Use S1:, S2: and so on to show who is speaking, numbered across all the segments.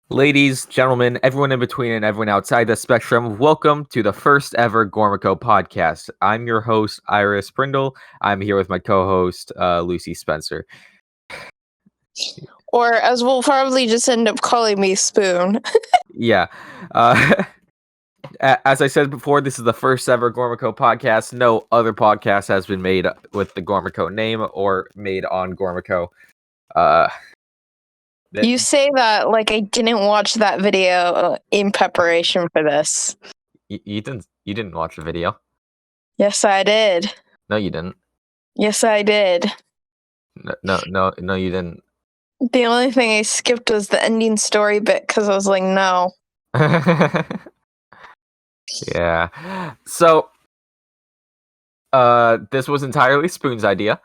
S1: Ladies, gentlemen, everyone in between and everyone outside the spectrum, welcome to the first ever Gormaco podcast. I'm your host, Iris Prindel. I'm here with my co-host, Lucy Spencer.
S2: Or as we'll probably just end up calling me Spoon.
S1: Yeah. As I said before, this is the first ever Gormaco podcast. No other podcast has been made with the Gormaco name or made on Gormaco.
S2: You say that like I didn't watch that video in preparation for this.
S1: You didn't watch the video.
S2: Yes, I did.
S1: No, you didn't.
S2: Yes, I did.
S1: No, you didn't.
S2: The only thing I skipped was the ending story bit because I was like, no.
S1: Yeah. So, this was entirely Spoon's idea.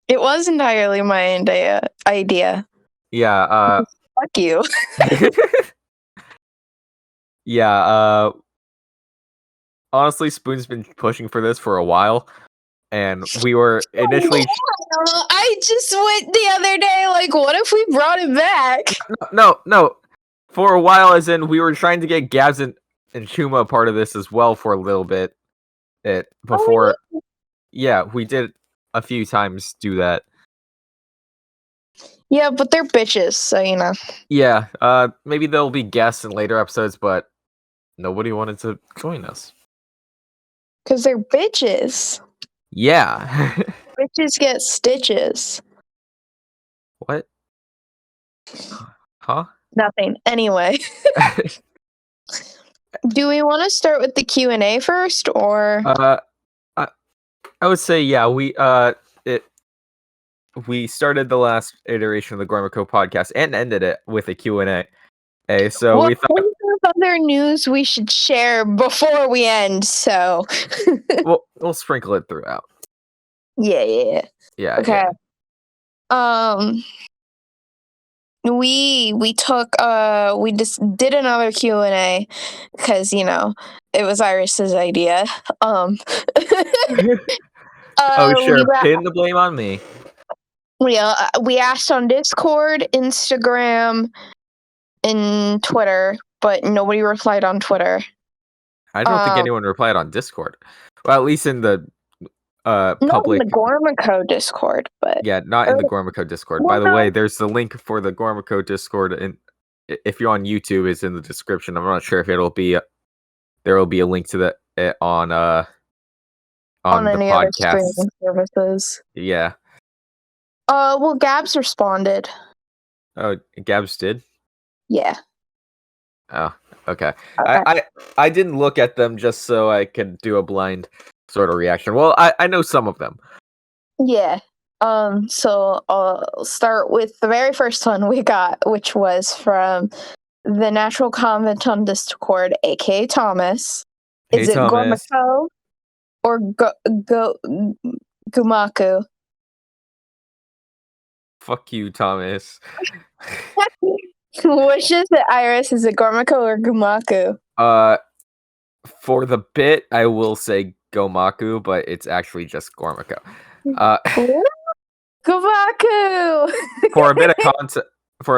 S2: It was entirely my idea.
S1: Yeah.
S2: Fuck you.
S1: Yeah. Honestly, Spoon's been pushing for this for a while, and we were initially.
S2: I just went the other day. Like, what if we brought it back?
S1: No. For a while, as in we were trying to get Gabs and Chuma a part of this as well for a little bit. Before.
S2: Oh,
S1: yeah, we did a few times do that.
S2: Yeah, but they're bitches, so you know.
S1: Yeah, maybe there'll be guests in later episodes, but nobody wanted to join us.
S2: Because they're bitches.
S1: Yeah.
S2: Bitches get stitches.
S1: What? Huh?
S2: Nothing. Anyway. Do we want to start with the Q&A first, or?
S1: I would say, yeah, we started the last iteration of the Gormaco podcast and ended it with a Q&A. So we thought
S2: other news we should share before we end, so
S1: we'll sprinkle it throughout.
S2: Yeah. Okay.
S1: Yeah.
S2: We just did another Q&A because you know it was Iris's idea.
S1: Oh sure, pin the blame on me.
S2: Yeah, we asked on Discord, Instagram, and Twitter, but nobody replied on Twitter.
S1: I don't think anyone replied on Discord. Well, at least in the public.
S2: Not in the Gormaco Discord, but
S1: yeah, not in the Gormaco Discord. By the way, there's the link for the Gormaco Discord, and if you're on YouTube, it's in the description. I'm not sure if it'll be. There will be a link to that on the
S2: any
S1: podcast
S2: other streaming services.
S1: Yeah.
S2: Well, Gabs responded.
S1: Oh, Gabs did?
S2: Yeah.
S1: Oh, okay. I didn't look at them just so I could do a blind sort of reaction. Well, I know some of them.
S2: Yeah. So I'll start with the very first one we got, which was from the Natural Convent on Discord, aka Thomas.
S1: Hey,
S2: Is it
S1: Thomas.
S2: Gormaco or Gormaco?
S1: Fuck you, Thomas.
S2: Which is it, Iris? Is it Gormaco or Gormaco?
S1: For the bit, I will say Gomaku, but it's actually just Gormaco.
S2: Gormaku!
S1: For a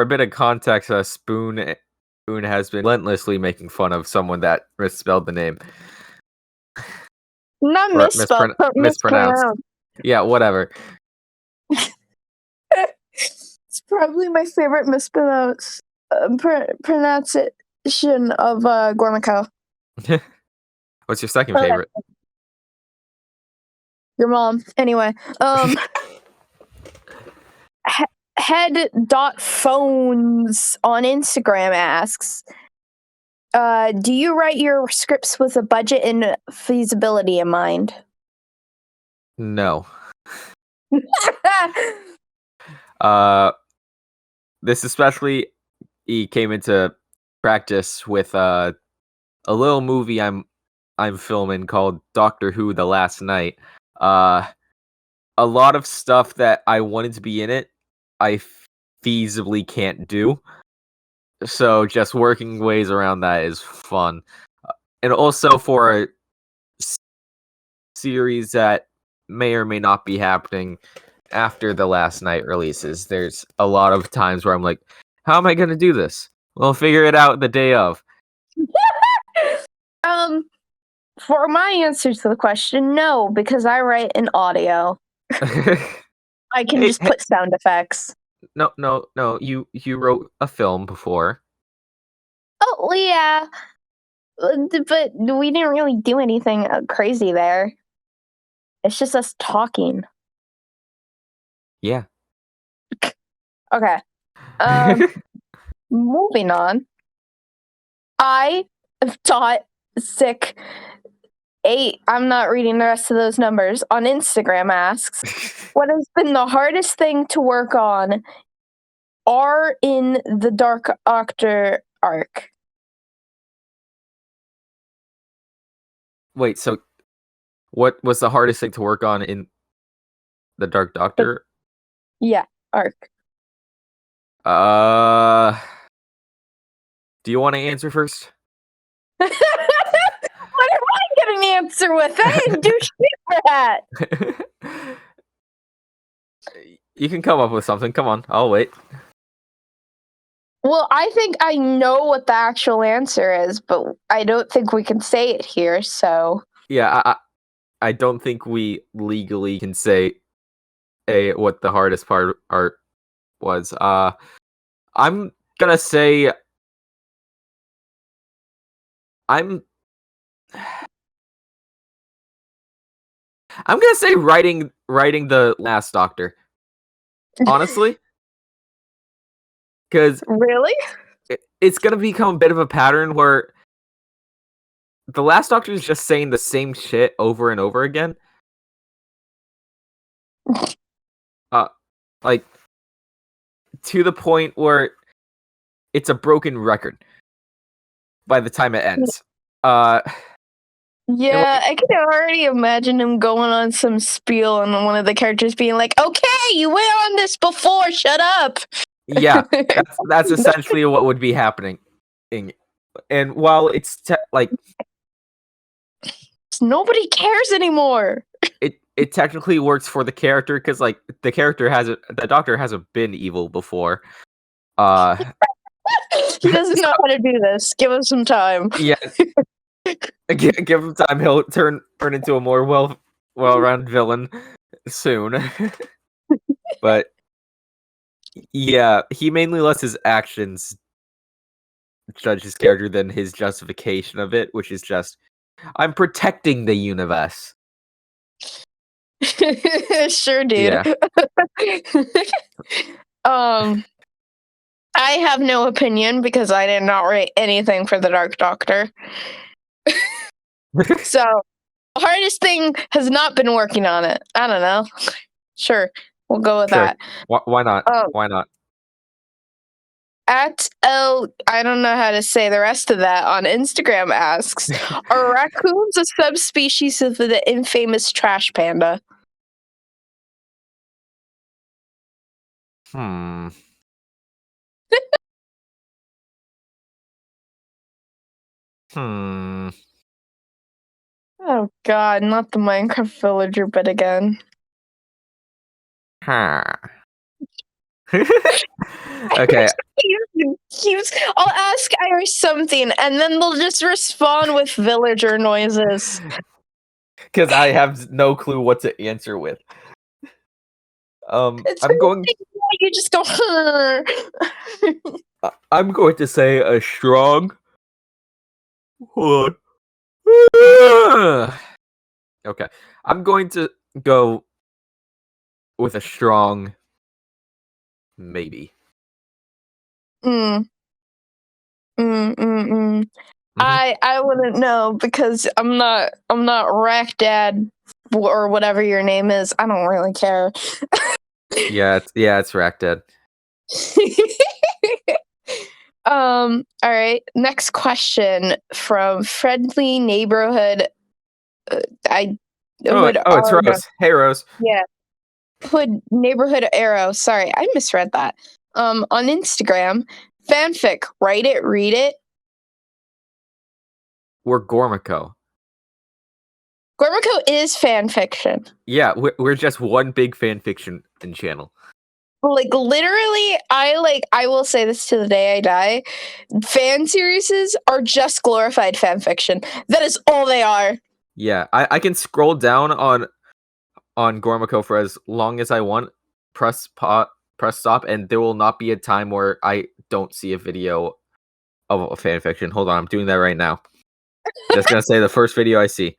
S1: bit of context, Spoon has been relentlessly making fun of someone that misspelled the name.
S2: Not misspelled, but mispronounced.
S1: Yeah, whatever.
S2: It's probably my favorite pronunciation of Gormaco.
S1: What's your second favorite?
S2: Your mom. Anyway, head.phones on Instagram asks, do you write your scripts with a budget and feasibility in mind?
S1: No. This especially came into practice with a little movie I'm filming called Doctor Who: The Last Night. A lot of stuff that I wanted to be in it, I feasibly can't do. So just working ways around that is fun. And also for a series that may or may not be happening after The Last Night releases, there's a lot of times where I'm like, how am I going to do this? We'll figure it out the day of.
S2: For my answer to the question, no, because I write in audio. I can just put sound effects.
S1: No. You wrote a film before.
S2: Oh, yeah. But we didn't really do anything crazy there. It's just us talking.
S1: Yeah.
S2: Okay. Moving on. I have taught sick 8. I'm not reading the rest of those numbers. On Instagram asks, what has been the hardest thing to work on are in the Dark Doctor arc?
S1: Wait, so what was the hardest thing to work on in the Dark Doctor?
S2: Yeah, arc.
S1: Do you want to answer first?
S2: What am I getting an answer with? I didn't do shit for that.
S1: You can come up with something. Come on, I'll wait.
S2: Well, I think I know what the actual answer is, but I don't think we can say it here, so...
S1: Yeah, I don't think we legally can say what the hardest part was. I'm gonna say I'm gonna say writing the Last Doctor. Honestly, because
S2: Really?
S1: it's gonna become a bit of a pattern where the Last Doctor is just saying the same shit over and over again. Like to the point where it's a broken record by the time it ends.
S2: Yeah, I can already imagine him going on some spiel and one of the characters being like, okay, you went on this before, shut up.
S1: Yeah, that's essentially what would be happening. And while it's
S2: nobody cares anymore.
S1: It technically works for the character because like the Doctor hasn't been evil before.
S2: He doesn't know how to do this. Give him some time.
S1: Yeah. Give him time, he'll turn into a more well-rounded villain soon. But yeah, he mainly lets his actions judge his character than his justification of it, which is just, I'm protecting the universe.
S2: Sure, dude.
S1: Yeah.
S2: I have no opinion because I did not write anything for the Dark Doctor. So, the hardest thing has not been working on it. I don't know. Sure, we'll go with that.
S1: Why not? Why not?
S2: At I don't know how to say the rest of that on Instagram asks, are raccoons a subspecies of the infamous trash panda? Oh god, not the Minecraft villager bit again.
S1: Okay.
S2: I'll ask Iris something, and then they'll just respond with villager noises.
S1: Because I have no clue what to answer with.
S2: It's
S1: I'm going.
S2: You just go.
S1: I'm going to say a strong. Hold on. Okay, I'm going to go with a strong. Maybe.
S2: I wouldn't know because I'm not Rack Dad or whatever your name is. I don't really care.
S1: It's Rack Dad.
S2: All right. Next question from Friendly Neighborhood. It's
S1: Rose. Hey, Rose.
S2: Yeah. Hood Neighborhood Arrow. Sorry, I misread that. On Instagram, fanfic. Write it, read it.
S1: We're Gormaco.
S2: Gormaco is fan fiction.
S1: Yeah, we're just one big fan fiction channel.
S2: Like literally, I will say this to the day I die. Fan series are just glorified fan fiction. That is all they are.
S1: Yeah, I can scroll down on Gormaco for as long as I want, press stop, and there will not be a time where I don't see a video of a fan fiction. Hold on, I'm doing that right now. Just gonna say the first video I see.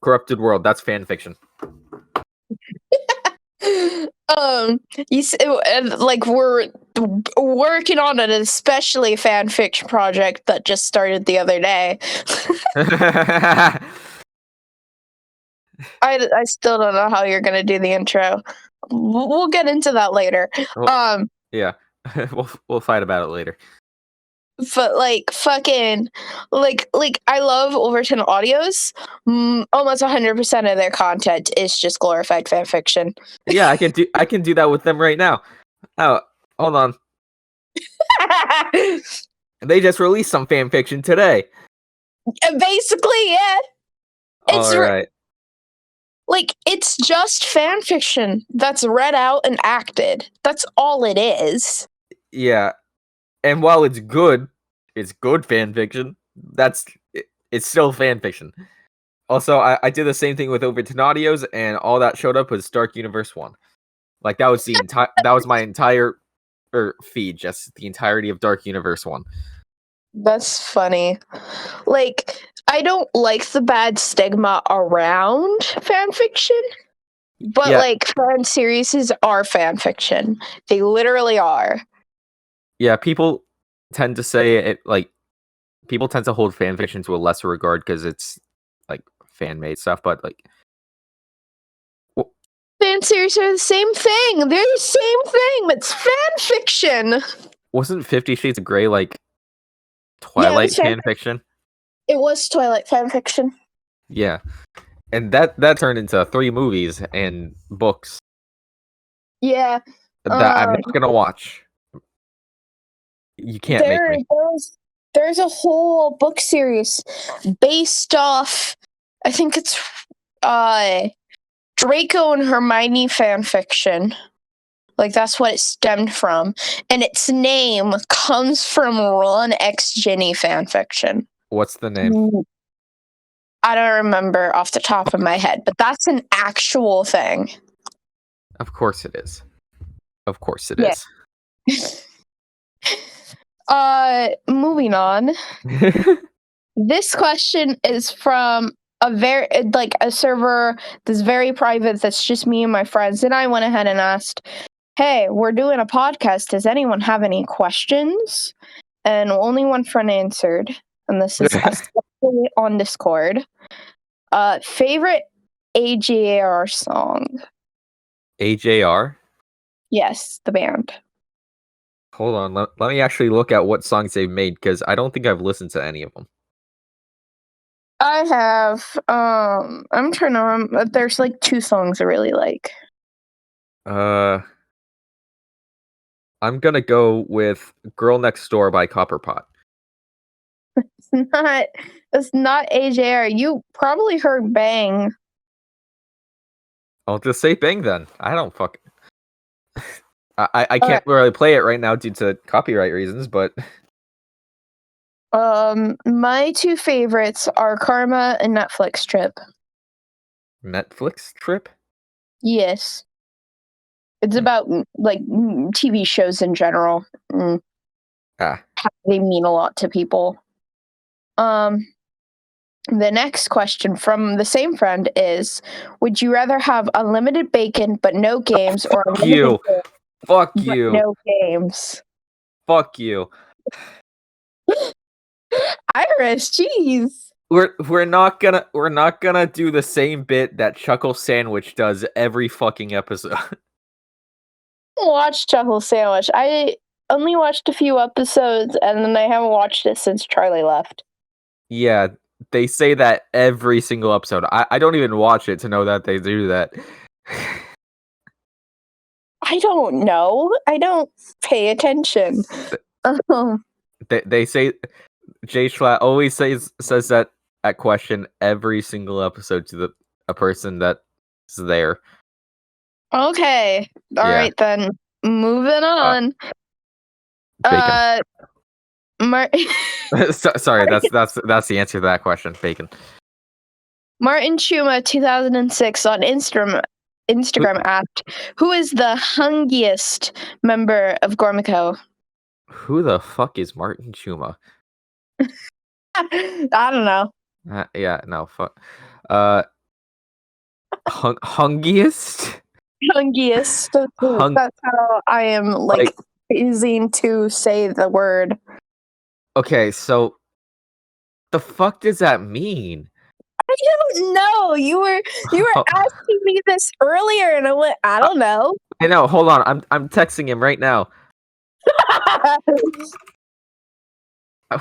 S1: Corrupted World, that's fan fiction.
S2: Like we're working on an especially fan fiction project that just started the other day. I still don't know how you're gonna do the intro. We'll get into that later.
S1: Yeah, we'll fight about it later.
S2: But like fucking like I love Overton Audios. Almost 100% of their content is just glorified fan fiction.
S1: Yeah, I can do that with them right now. Oh, hold on. They just released some fan fiction today.
S2: Basically, yeah. It's
S1: all right.
S2: Like it's just fan fiction that's read out and acted. That's all it is.
S1: Yeah. And while it's good fan fiction. It's still fan fiction. Also, I did the same thing with Overton Audios, and all that showed up was Dark Universe 1. Like that was my entire feed, just the entirety of Dark Universe 1.
S2: That's funny. Like I don't like the bad stigma around fan fiction, but like fan series are fan fiction. They literally are.
S1: Yeah, people tend to say it like people tend to hold fan fiction to a lesser regard because it's like fan made stuff, but like
S2: fan series are the same thing. They're the same thing. It's fan fiction.
S1: Wasn't 50 Shades of Grey like Twilight fan fiction?
S2: It was Twilight fan fiction.
S1: Yeah. And that turned into 3 movies and books.
S2: Yeah.
S1: That I'm not gonna watch. You can't make me.
S2: There's a whole book series based off, I think it's Draco and Hermione fan fiction. Like that's what it stemmed from, and its name comes from Ron X Ginny fan fiction.
S1: What's the name?
S2: I don't remember off the top of my head, but that's an actual thing.
S1: Of course it is. Of course it is.
S2: Moving on. This question is from a server that's very private, that's just me and my friends, and I went ahead and asked, hey, we're doing a podcast, does anyone have any questions? And only one friend answered, and this is especially on Discord. Favorite AJR song?
S1: AJR?
S2: Yes, the band.
S1: Hold on, let me actually look at what songs they've made, because I don't think I've listened to any of them.
S2: I have. I'm trying to remember. There's like 2 songs I really like.
S1: I'm gonna go with Girl Next Door by Copperpot.
S2: It's not AJR. You probably heard Bang.
S1: I'll just say Bang then. I don't fuck. I can't really play it right now due to copyright reasons, but
S2: my 2 favorites are Karma and Netflix Trip.
S1: Netflix Trip?
S2: Yes. It's about like TV shows in general. They mean a lot to people. The next question from the same friend is, would you rather have unlimited bacon but no games, or
S1: Fuck you.
S2: No games?
S1: Fuck you.
S2: Iris, jeez.
S1: We're not gonna do the same bit that Chuckle Sandwich does every fucking episode.
S2: Watch Chuckle Sandwich. I only watched a few episodes, and then I haven't watched it since Charlie left.
S1: Yeah, they say that every single episode. I don't even watch it to know that they do that.
S2: I don't know. I don't pay attention.
S1: They say Jay Schlatt always says that question every single episode to a person that's there.
S2: Okay. All right then. Moving on.
S1: Bacon. Sorry, that's the answer to that question. Bacon.
S2: Martin Chuma, 2006, on Instagram asked, "Who is the hungiest member of Gormaco?"
S1: Who the fuck is Martin Chuma?
S2: I don't know.
S1: Yeah, no, fuck. Hungiest?
S2: Hungiest. That's how I am using to say the word.
S1: Okay, so the fuck does that mean?
S2: I don't know. You were asking me this earlier, and I went, I don't know.
S1: I know. Hold on, I'm texting him right now.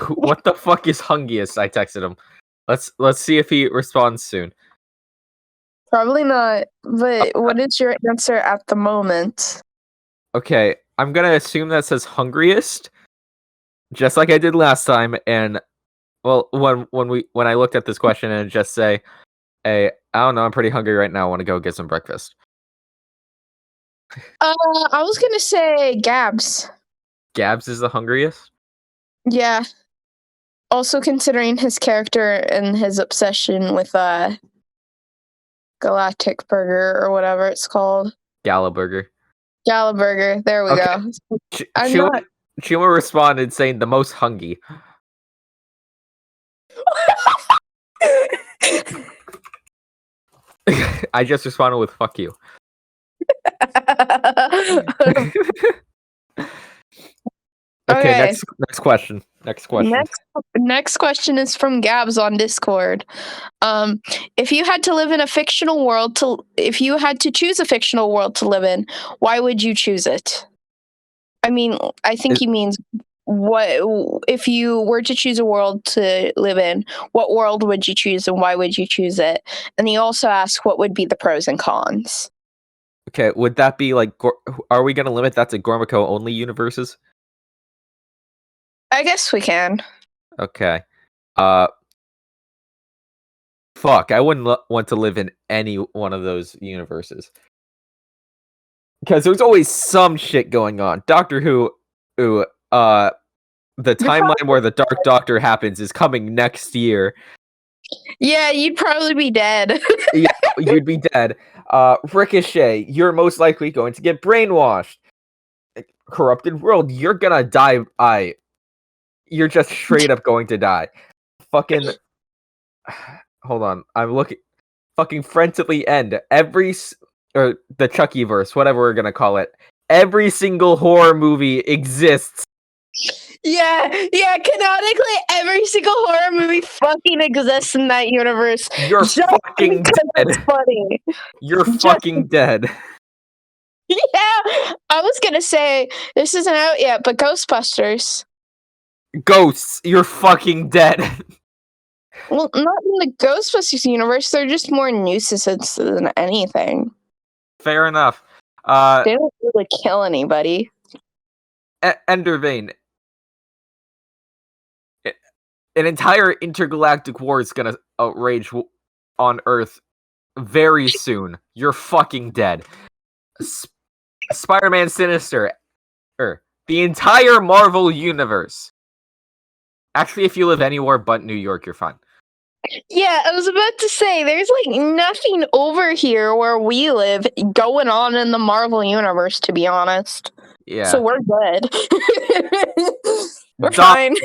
S1: What the fuck is hungiest? I texted him. Let's see if he responds soon.
S2: Probably not. But what is your answer at the moment?
S1: Okay, I'm gonna assume that says hungriest, just like I did last time. And well, when I looked at this question and just say, "Hey, I don't know, I'm pretty hungry right now. I want to go get some breakfast."
S2: I was gonna say Gabs.
S1: Gabs is the hungriest?
S2: Yeah. Also considering his character and his obsession with Galactic Burger or whatever it's called.
S1: Gala Burger.
S2: Gala Burger. There we go.
S1: Chuma responded saying the most hungry. I just responded with "fuck you." Okay, next question.
S2: Next question is from Gabs on Discord. If you had to live in a fictional world if you had to choose a fictional world to live in, why would you choose it? I mean, I think he means what if you were to choose a world to live in, what world would you choose and why would you choose it? And he also asks what would be the pros and cons.
S1: Okay, would that be like, are we going to limit that to Gormaco only universes?
S2: I guess we can.
S1: Okay. Fuck, I wouldn't want to live in any one of those universes. Because there's always some shit going on. Doctor Who, the timeline where the Dark Doctor happens is coming next year.
S2: Yeah, you'd probably be dead.
S1: Yeah, you'd be dead. Ricochet, you're most likely going to get brainwashed. Corrupted World, you're gonna die. You're just straight up going to die. Fucking. Hold on, I'm looking. Fucking Friend to the End. Or the Chuckyverse, whatever we're gonna call it. Every single horror movie exists.
S2: Yeah, canonically, every single horror movie fucking exists in that universe.
S1: You're fucking dead.
S2: It's funny.
S1: You're fucking dead.
S2: Yeah, I was gonna say, this isn't out yet, but Ghostbusters.
S1: Ghosts, you're fucking dead.
S2: Well, not in the Ghostbusters universe, they're just more nuisances than anything.
S1: Fair enough.
S2: They don't really kill anybody.
S1: Endervein. An entire intergalactic war is gonna rage on Earth very soon. You're fucking dead. Spider-Man Sinister. The entire Marvel universe. Actually, if you live anywhere but New York, you're fine.
S2: Yeah, I was about to say, there's like nothing over here where we live going on in the Marvel universe, to be honest.
S1: Yeah.
S2: So we're good. We're fine.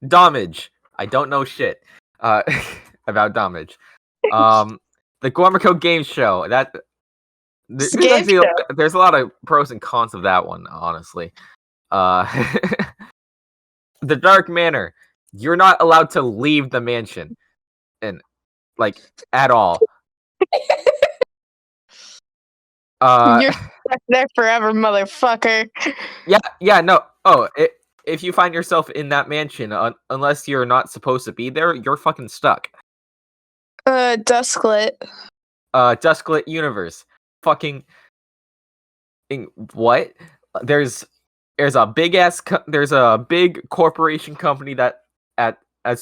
S1: Damage. I don't know shit about Damage. The Gormaco game show. There's a lot of pros and cons of that one, honestly. The Dark Manor. You're not allowed to leave the mansion. And at all.
S2: You're stuck there forever, motherfucker.
S1: Yeah, no. If you find yourself in that mansion, unless you're not supposed to be there, you're fucking stuck.
S2: Dusklit.
S1: Dusklit universe. Fucking what? There's a big there's a big corporation company that's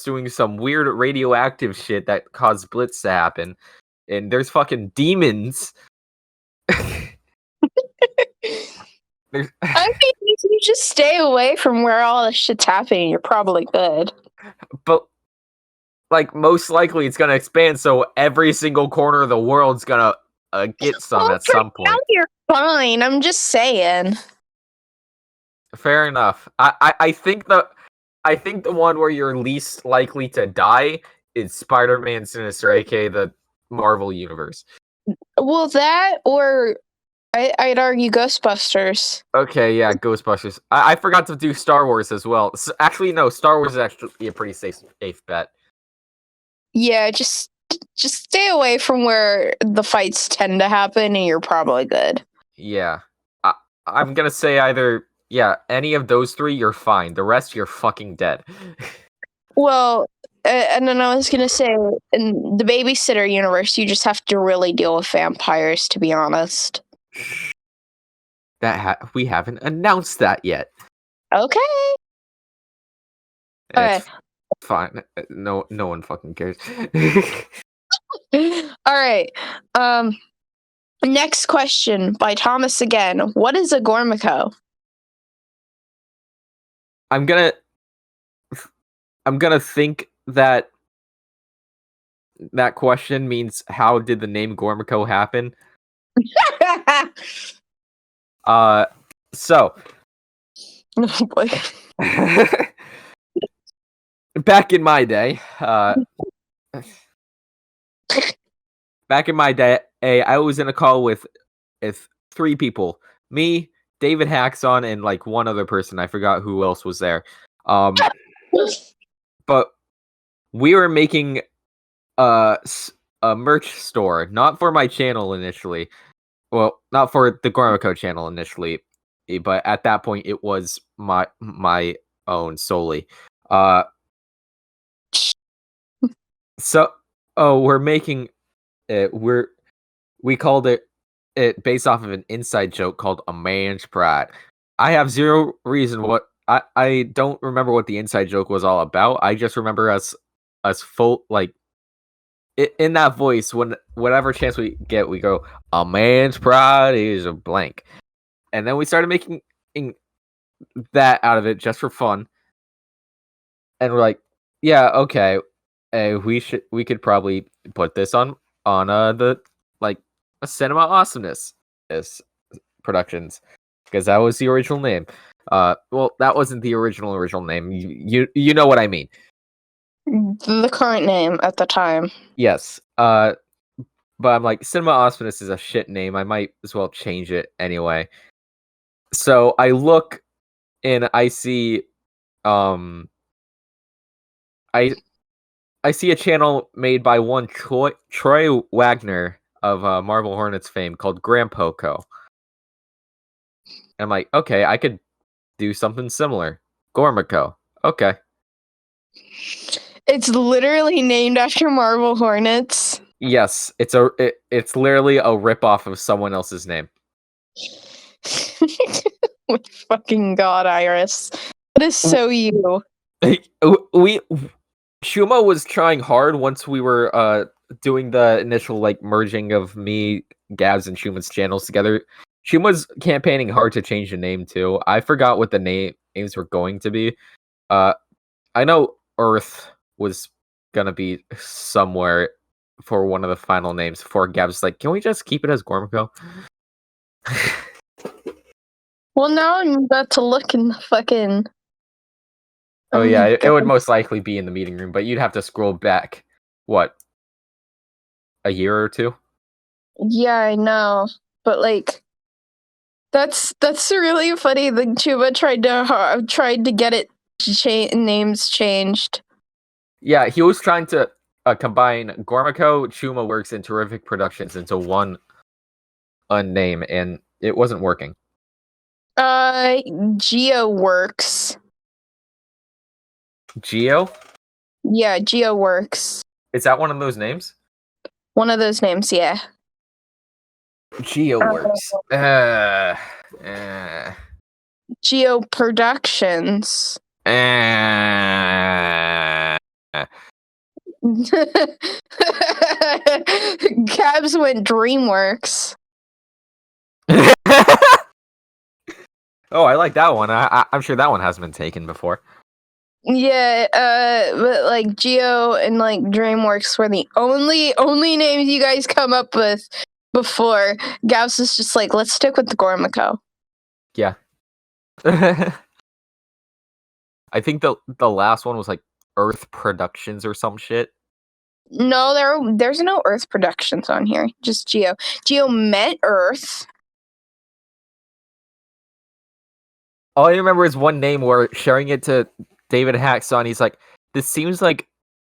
S1: doing some weird radioactive shit that caused Blitz to happen, and there's fucking demons.
S2: I mean, if you just stay away from where all this shit's happening, you're probably good.
S1: But like most likely it's gonna expand, so every single corner of the world's gonna get some at some
S2: Now
S1: point.
S2: you're fine. I'm just saying.
S1: Fair enough. I think the one where you're least likely to die is Spider-Man Sinister, aka the Marvel Universe.
S2: Well, that or I'd argue Ghostbusters.
S1: Okay, yeah, Ghostbusters. I forgot to do Star Wars as well. Actually, no, Star Wars is actually a pretty safe bet.
S2: Yeah, just stay away from where the fights tend to happen, and you're probably good.
S1: Yeah. I'm gonna say either, any of those three, you're fine. The rest, you're fucking dead.
S2: Well, and then I was gonna say, in the Babysitter universe, you just have to really deal with vampires, to be honest.
S1: We haven't announced that yet.
S2: Okay.
S1: It's fine. No one fucking cares.
S2: All right. Next question by Thomas again. What is a Gormaco?
S1: I'm gonna think that question means how did the name Gormaco happen? So
S2: Oh boy.
S1: back in my day, I was in a call with three people. Me, David Haxon, and like one other person. I forgot who else was there. But we were making a merch store, not for my channel initially. Well, not for the Gormaco channel initially, but at that point it was my own solely. So we're making it. We called it based off of an inside joke called a man's pride. I have zero reason what I don't remember what the inside joke was all about. I just remember us full like in that voice, when whatever chance we get, we go, a man's pride is a blank. And then we started making that out of it just for fun. And we're like, yeah, okay. We could probably put this on the like a Cinema Awesomeness Productions, because that was the original name. Well, that wasn't the original name. You know what I mean.
S2: The current name at the time.
S1: Yes. But I'm like, Cinema Awesomeness is a shit name. I might as well change it anyway. So I look and I see, I see a channel made by one Troy Wagner of Marble Hornets fame called Gormaco. And I'm like, okay, I could do something similar. Gormaco. Okay.
S2: It's literally named after Marble Hornets.
S1: Yes, it's literally a ripoff of someone else's name.
S2: My fucking god, Iris. That is so you.
S1: Shuma was trying hard once we were doing the initial like merging of me, Gabs, and Shuma's channels together. Shuma's campaigning hard to change the name too. I forgot what the names were going to be. I know Earth was gonna be somewhere for one of the final names before Gab's like, can we just keep it as Gormaco?
S2: Well, now I'm about to look in the fucking.
S1: Oh yeah, it would most likely be in the meeting room, but you'd have to scroll back, what, a year or two?
S2: Yeah, I know, but like, that's really funny. The Chuba tried to get it names changed.
S1: Yeah, he was trying to combine Gormaco, Chuma Works, and Terrific Productions into one name, and it wasn't working.
S2: Geo Works.
S1: Geo?
S2: Yeah, Geo Works.
S1: Is that one of those names?
S2: One of those names, yeah.
S1: Geo Works.
S2: Geo Productions. Cabs went DreamWorks.
S1: Oh, I like that one. I'm sure that one hasn't been taken before.
S2: Yeah, but like Geo and like DreamWorks were the only names you guys come up with before. Gauss is just like, let's stick with the Gormaco.
S1: Yeah. I think the last one was like Earth Productions or some shit.
S2: No, there's no Earth Productions on here. Just Geo. Geo met Earth.
S1: All I remember is one name where sharing it to David Hackson, he's like, this seems like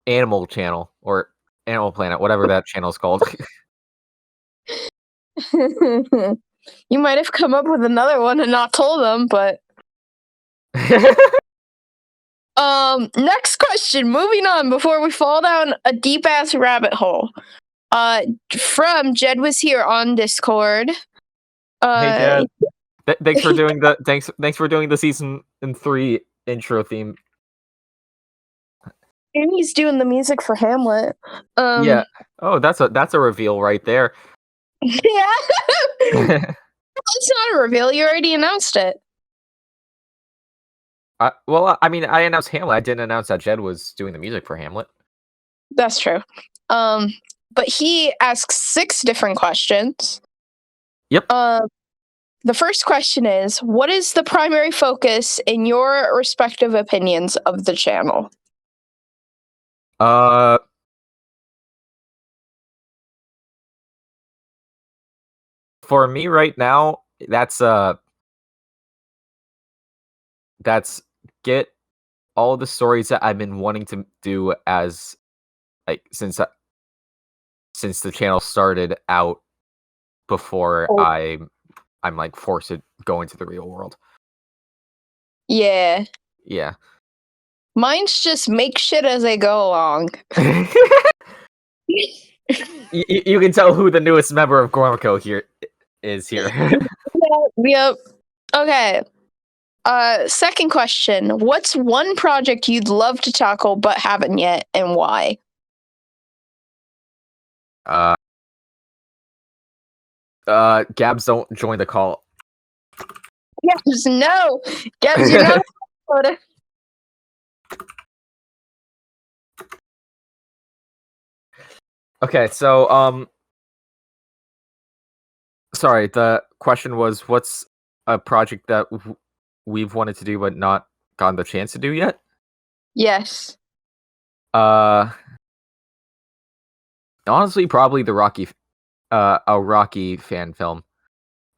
S1: Animal Channel or Animal Planet, whatever that channel's called.
S2: You might have come up with another one and not told them, but next question. Moving on before we fall down a deep ass rabbit hole. From Jed was here on Discord.
S1: Hey Jed, thanks for doing the thanks for doing the season 3 intro theme.
S2: And he's doing the music for Hamlet.
S1: Yeah. Oh, that's a reveal right there.
S2: Yeah. It's not a reveal. You already announced it.
S1: Well, I mean, I announced Hamlet. I didn't announce that Jed was doing the music for Hamlet.
S2: That's true. But he asks 6 different questions.
S1: Yep.
S2: The first question is, what is the primary focus in your respective opinions of the channel?
S1: For me right now, that's get all the stories that I've been wanting to do as like since the channel started out before I'm like forced to go into the real world.
S2: Yeah.
S1: Yeah.
S2: Mine's just make shit as I go along.
S1: You can tell who the newest member of Gormaco here is here.
S2: Yep. Okay. Second question. What's one project you'd love to tackle but haven't yet, and why?
S1: Gabs, don't join the call.
S2: Gabs, no. Gabs, you're not a
S1: Okay, so sorry, the question was what's a project that we've wanted to do but not gotten the chance to do yet?
S2: Yes.
S1: Honestly, probably the a Rocky fan film.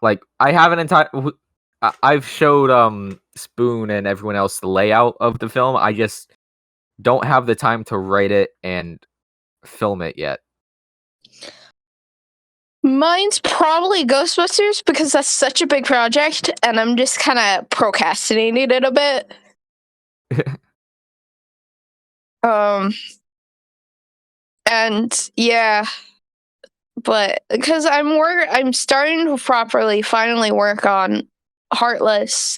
S1: Like I have an entire I've showed Spoon and everyone else the layout of the film. I just don't have the time to write it and film it yet.
S2: Mine's probably Ghostbusters because that's such a big project and I'm just kind of procrastinating it a bit. And yeah, but because I'm starting to properly finally work on Heartless,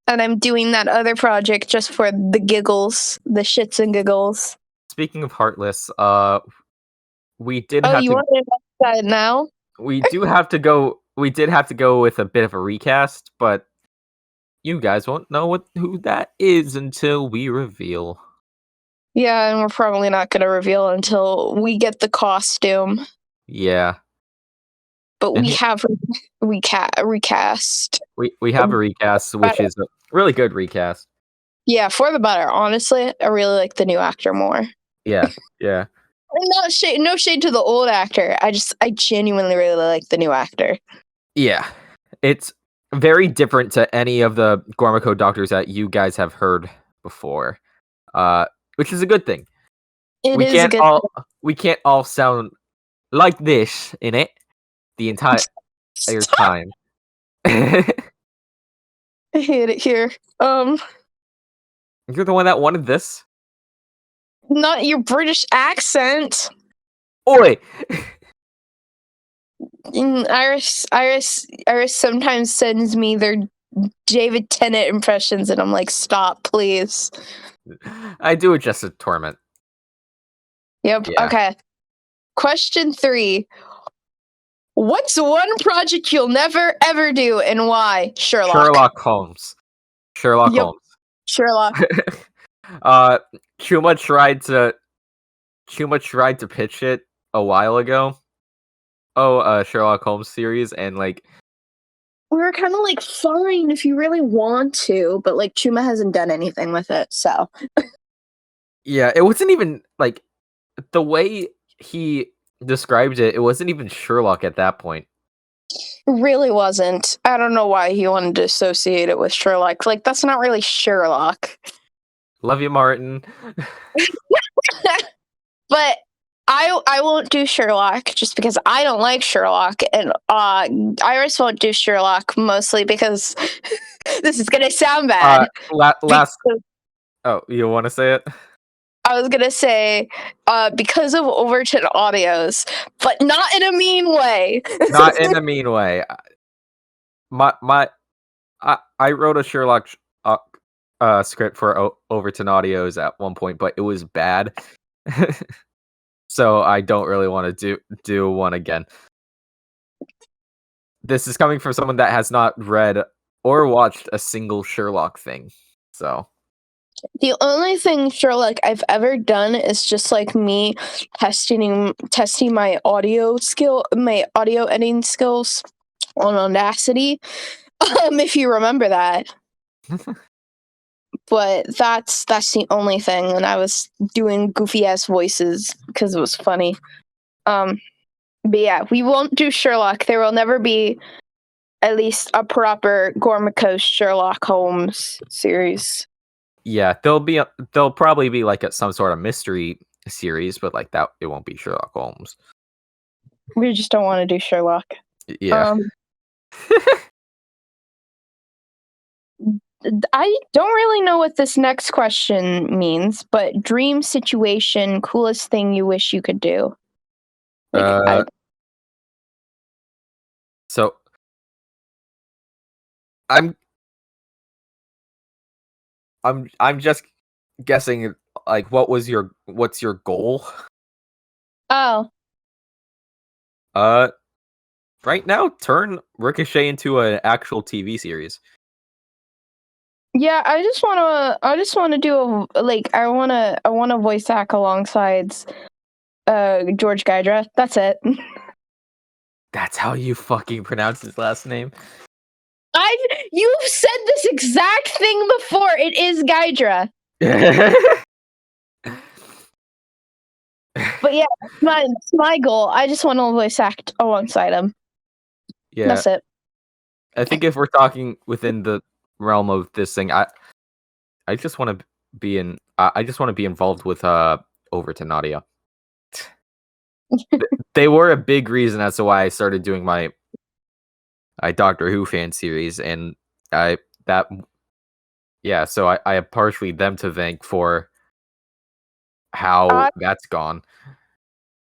S2: and I'm doing that other project just for the giggles, the shits and giggles.
S1: Speaking of Heartless, we did
S2: Oh,
S1: have
S2: you
S1: to.
S2: want to know that now?
S1: We do have to go. We did have to go with a bit of a recast, but you guys won't know who that is until we reveal.
S2: Yeah, and we're probably not going to reveal until we get the costume.
S1: Yeah.
S2: But we have recast.
S1: We have a recast, which is a really good recast.
S2: Yeah, for the better. Honestly, I really like the new actor more.
S1: Yeah, yeah.
S2: No shade to the old actor. I genuinely really like the new actor.
S1: Yeah, it's very different to any of the Gormaco doctors that you guys have heard before, which is a good thing. We can't all sound like this in it the entire time.
S2: I hate it here.
S1: You're the one that wanted this.
S2: Not your British accent.
S1: Oi!
S2: Iris sometimes sends me their David Tennant impressions, and I'm like, stop, please.
S1: I do it just to torment.
S2: Yep. Yeah. Okay. Question 3. What's one project you'll never ever do and why? Sherlock.
S1: Sherlock Holmes. Sherlock
S2: Yep.
S1: Holmes.
S2: Sherlock.
S1: Chuma tried to pitch it a while ago. Sherlock Holmes series, and like
S2: We were kind of like, fine if you really want to, but like Chuma hasn't done anything with it, so.
S1: yeah, it wasn't even like the way he described it. It wasn't even Sherlock at that point.
S2: Really wasn't. I don't know why he wanted to associate it with Sherlock. Like, that's not really Sherlock.
S1: Love you, Martin.
S2: But I won't do Sherlock just because I don't like Sherlock, and Iris won't do Sherlock mostly because this is gonna sound bad.
S1: Last. Oh, you want to say it?
S2: I was gonna say because of Overton audios, but not in a mean way.
S1: Not in a mean way. I wrote a Sherlock script for Overton Audios at one point, but it was bad. So I don't really want to do one again. This is coming from someone that has not read or watched a single Sherlock thing. So
S2: The only thing Sherlock I've ever done is just like me testing my audio editing skills on Audacity. If you remember that. But that's the only thing, and I was doing goofy ass voices because it was funny. But yeah, we won't do Sherlock. There will never be at least a proper Gormaco Sherlock Holmes series.
S1: yeah, there'll probably be like some sort of mystery series, but like that, it won't be Sherlock Holmes.
S2: We just don't want to do Sherlock.
S1: Yeah.
S2: I don't really know what this next question means, but dream situation, coolest thing you wish you could do.
S1: So I'm just guessing, like, what's your goal?
S2: Oh.
S1: Right now, turn Ricochet into an actual TV series.
S2: Yeah, I just want to do I want to voice act alongside George Gydra. That's it.
S1: That's how you fucking pronounce his last name?
S2: You've said this exact thing before. It is Gydra. But yeah, it's my goal. I just want to voice act alongside him.
S1: Yeah.
S2: That's it.
S1: I think if we're talking within the realm of this thing, I just want to be involved with Overton Audio. They were a big reason as to why I started doing my Doctor Who fan series, and so I have partially them to thank for how that's gone.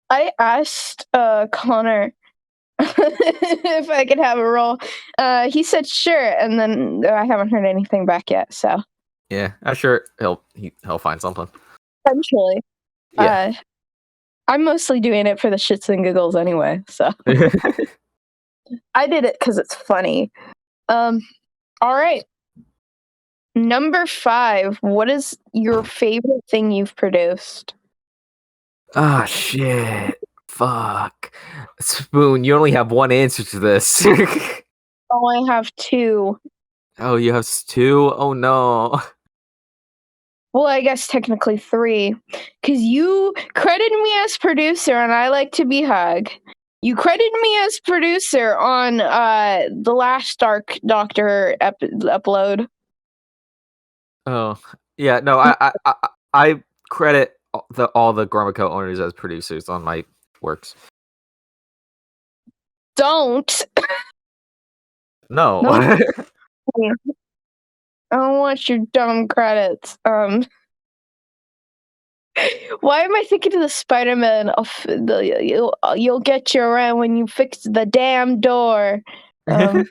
S2: I asked Connor if I could have a role. He said sure, and then I haven't heard anything back yet. So
S1: yeah, I'm sure he'll find something
S2: eventually.
S1: Yeah.
S2: I'm mostly doing it for the shits and giggles anyway. So I did it because it's funny. All right. Number 5. What is your favorite thing you've produced?
S1: Ah, shit. Fuck. Spoon, you only have one answer to this.
S2: Oh, I have 2.
S1: Oh, you have 2? Oh, no.
S2: Well, I guess technically 3. Because you credited me as producer, and I like to be hugged. You credited me as producer on the last Dark Doctor upload.
S1: Oh, yeah. No, I credit all the Gormaco owners as producers on my works.
S2: Don't.
S1: No.
S2: I don't want your dumb credits. Why am I thinking of the Spider-Man of you'll get your rent when you fix the damn door? The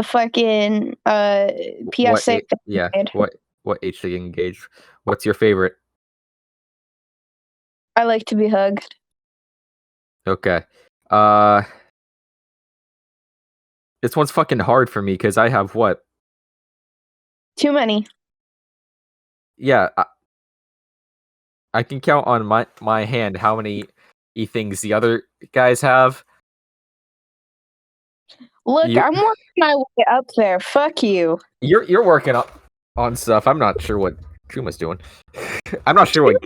S2: fucking PSA.
S1: What HC engage? What's your favorite?
S2: I like to be hugged.
S1: Okay. This one's fucking hard for me because I have what?
S2: Too many.
S1: Yeah, I can count on my hand how many things the other guys have.
S2: Look,
S1: You
S2: I'm working my way up there. Fuck you.
S1: you're working on stuff. I'm not sure what Kuma's doing. I'm not sure what.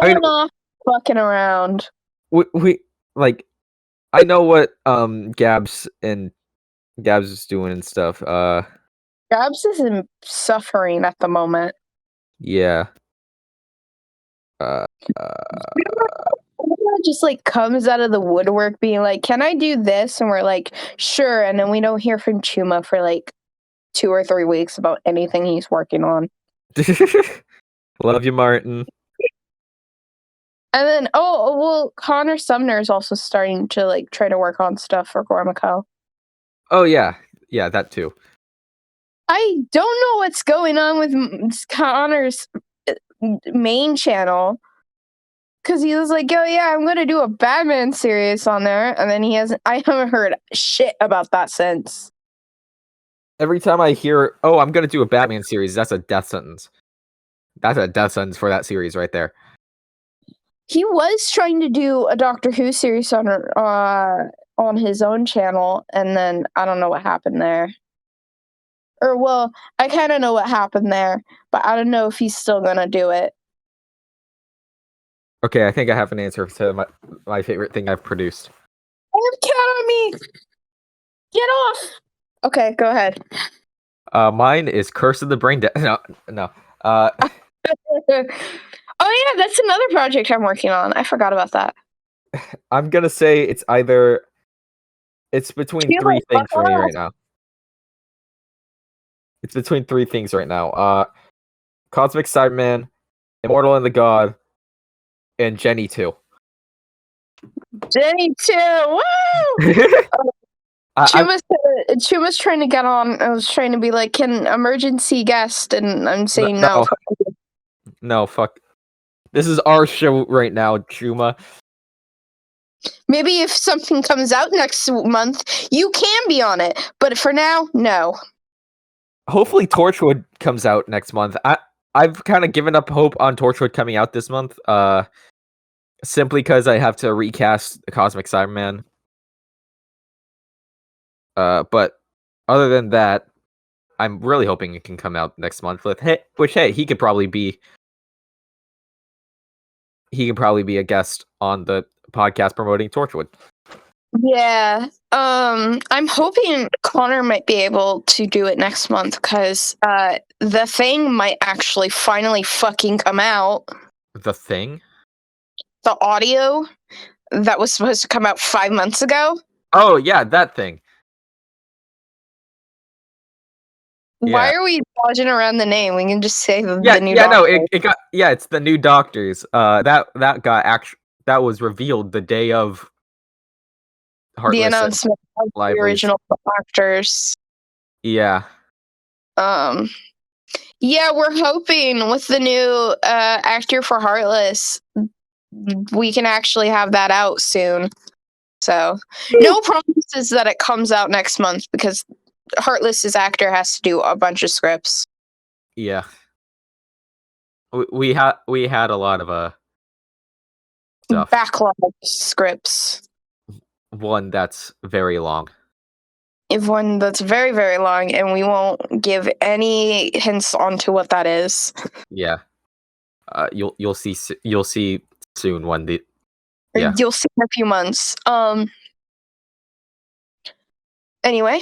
S1: I mean,
S2: Going off, fucking around.
S1: we like. I know what Gabs is doing and stuff.
S2: Gabs is in suffering at the moment.
S1: Yeah. Uh, uh
S2: Everyone just like comes out of the woodwork being like, "Can I do this?" And we're like, "Sure." And then we don't hear from Chuma for like 2 or 3 weeks about anything he's working on.
S1: Love you, Martin.
S2: And then, well, Connor Sumner is also starting to like try to work on stuff for Gormaco.
S1: Oh yeah, that too.
S2: I don't know what's going on with Connor's main channel. Because he was like, "Oh yeah, I'm gonna do a Batman series on there," and then I haven't heard shit about that since.
S1: Every time I hear, "Oh, I'm gonna do a Batman series," that's a death sentence. That's a death sentence for that series right there.
S2: He was trying to do a Doctor Who series on his own channel, and then I don't know what happened there. Or well, I kind of know what happened there, but I don't know if he's still gonna do it.
S1: Okay, I think I have an answer to my favorite thing I've produced.
S2: I have a cat on me. Get off. Okay, go ahead.
S1: Mine is Curse of the Brain Dead. No.
S2: Oh yeah, that's another project I'm working on. I forgot about that.
S1: I'm gonna say it's between three things for me right now. It's between three things right now. Cosmic Cyberman, Immortal and the God, and Jenny 2.
S2: Jenny too. Woo! Chuma's trying to get on. I was trying to be like, "Can emergency guest?" And I'm saying no.
S1: No, fuck. This is our show right now, Chuma.
S2: Maybe if something comes out next month, you can be on it. But for now, no.
S1: Hopefully Torchwood comes out next month. I've kind of given up hope on Torchwood coming out this month. Simply because I have to recast the Cosmic Cyberman. But other than that, I'm really hoping it can come out next month. Hey, he could probably be a guest on the podcast promoting Torchwood.
S2: Yeah. I'm hoping Connor might be able to do it next month because the thing might actually finally fucking come out.
S1: The Thing?
S2: The audio that was supposed to come out 5 months ago.
S1: Oh yeah, that thing.
S2: Why are we dodging around the name? We can just say the new
S1: Doctor.
S2: No,
S1: It's the New Doctors. That was revealed the day of Heartless
S2: the announcement of the
S1: Lively's.
S2: original actors.
S1: Yeah.
S2: Yeah, we're hoping with the new actor for Heartless, we can actually have that out soon. So, no promises that it comes out next month because Heartless's actor has to do a bunch of scripts.
S1: Yeah. We had a lot of stuff.
S2: Backlog scripts.
S1: One that's very long.
S2: If one that's very, very long, and we won't give any hints onto what that is.
S1: Yeah. You'll see soon when the
S2: You'll see in a few months. Anyway.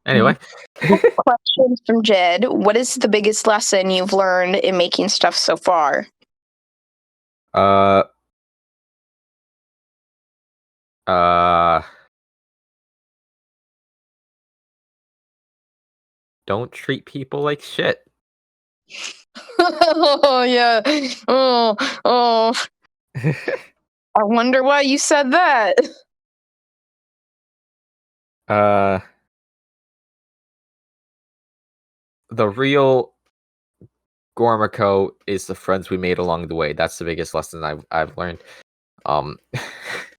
S2: Questions from Jed. What is the biggest lesson you've learned in making stuff so far?
S1: Don't treat people like shit.
S2: Oh yeah. Oh. I wonder why you said that.
S1: The real Gormaco is the friends we made along the way. That's the biggest lesson I've learned. Um,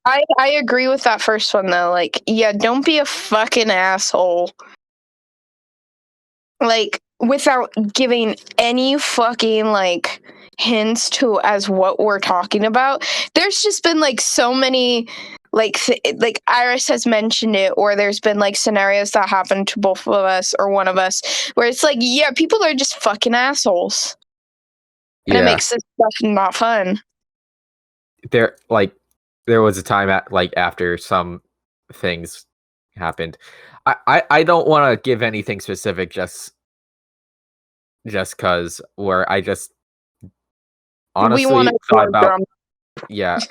S2: I agree with that first one though. Like, yeah, don't be a fucking asshole. Like, without giving any fucking like hints to as what we're talking about. There's just been like so many like Iris has mentioned it, or there's been like scenarios that happen to both of us or one of us where it's like, yeah, people are just fucking assholes. And it
S1: yeah,
S2: makes this stuff not fun.
S1: there was a time after some things happened. I don't want to give anything specific just cause where I just
S2: We want
S1: honestly
S2: to
S1: thought about
S2: drum.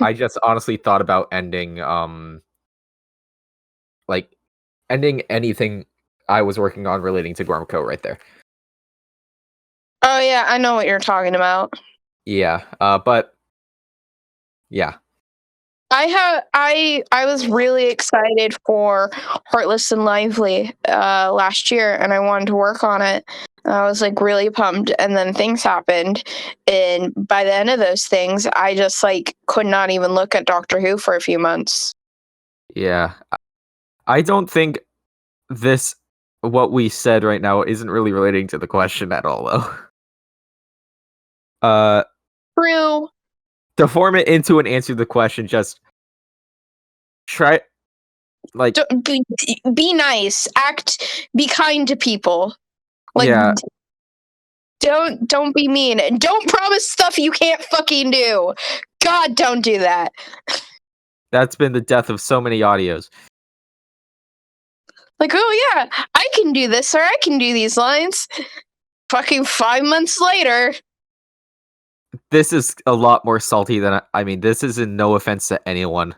S1: I just honestly thought about like ending anything I was working on relating to Gormco right there.
S2: Oh yeah, I know what you're talking about.
S1: Yeah, but yeah.
S2: I was really excited for Heartless and Lively last year, and I wanted to work on it. I was like really pumped, and then things happened, and by the end of those things, I just like could not even look at Doctor Who for a few months.
S1: Yeah. I don't think this what we said right now isn't really relating to the question at all though.
S2: True.
S1: To form it into an answer to the question, just try like
S2: Be nice. Be kind to people. Like,
S1: yeah,
S2: don't be mean, and don't promise stuff you can't fucking do. God, don't do that.
S1: that's been the death of so many audios.
S2: Like, oh yeah, I can do this, or I can do these lines. Fucking 5 months later.
S1: This is a lot more salty than I mean, this is in no offense to anyone.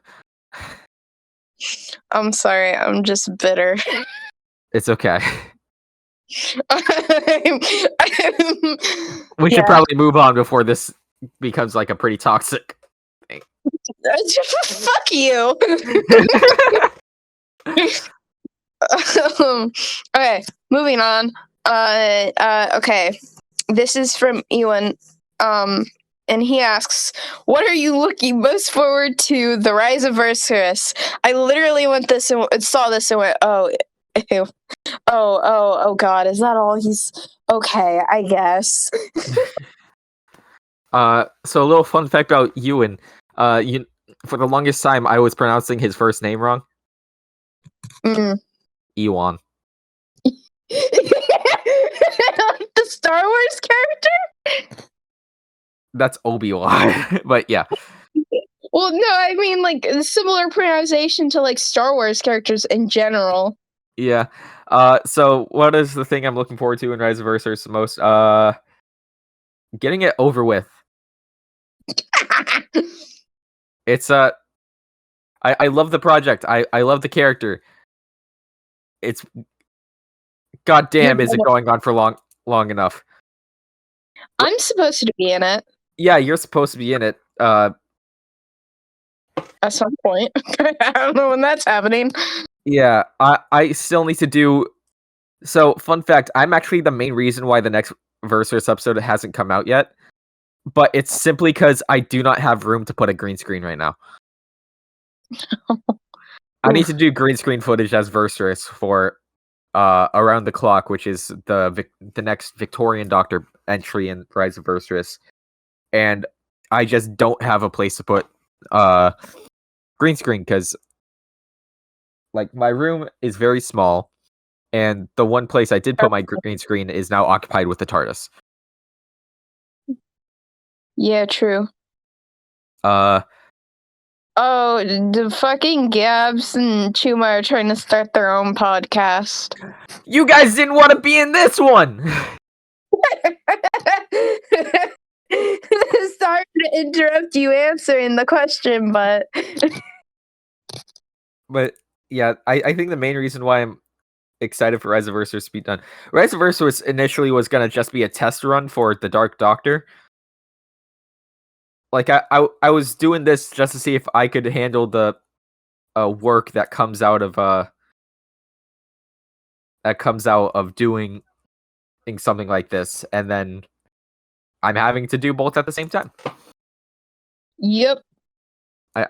S2: I'm sorry, I'm just bitter.
S1: It's okay.
S2: I'm-
S1: We should
S2: yeah.
S1: probably move on before this becomes like a pretty toxic thing.
S2: Fuck you. Okay, moving on. Okay. This is from Ewan. And he asks, "What are you looking most forward to? The Rise of Ursurus." I literally went this and saw this and went, "Oh, ew. Oh, God! Is that all he's? Okay, I guess."
S1: So a little fun fact about Ewan. You for the longest time I was pronouncing his first name wrong.
S2: Mm.
S1: Ewan.
S2: The Star Wars character?
S1: That's Obi-Wan. But yeah.
S2: Well, no, I mean like similar pronunciation to like Star Wars characters in general.
S1: Yeah. So what is the thing I'm looking forward to in Rise of Ursurus the most? Getting it over with. It's I love the project. I love the character. It's goddamn is it going on for long enough.
S2: I'm supposed to be in it
S1: Yeah, you're supposed to be in it.
S2: at some point. I don't know when that's happening.
S1: Yeah, I still need to do. So, fun fact: I'm actually the main reason why the next Versus episode hasn't come out yet. But it's simply because I do not have room to put a green screen right now. I need to do green screen footage as Versus for Around the Clock, which is the next Victorian Doctor entry in Rise of Versus, and I just don't have a place to put green screen because like my room is very small, and the one place I did put my green screen is now occupied with the TARDIS.
S2: Yeah, true.
S1: Uh,
S2: Oh, the fucking Gabs and Chuma are trying to start their own podcast.
S1: you guys didn't want to be in this one.
S2: Sorry to interrupt you answering the question, but
S1: Yeah, I think the main reason why I'm excited for Rise of Ursurus to be done. Rise of Ursurus initially was gonna just be a test run for the Dark Doctor. Like I was doing this just to see if I could handle the work that comes out of doing something like this, and then I'm having to do both at the same time.
S2: Yep.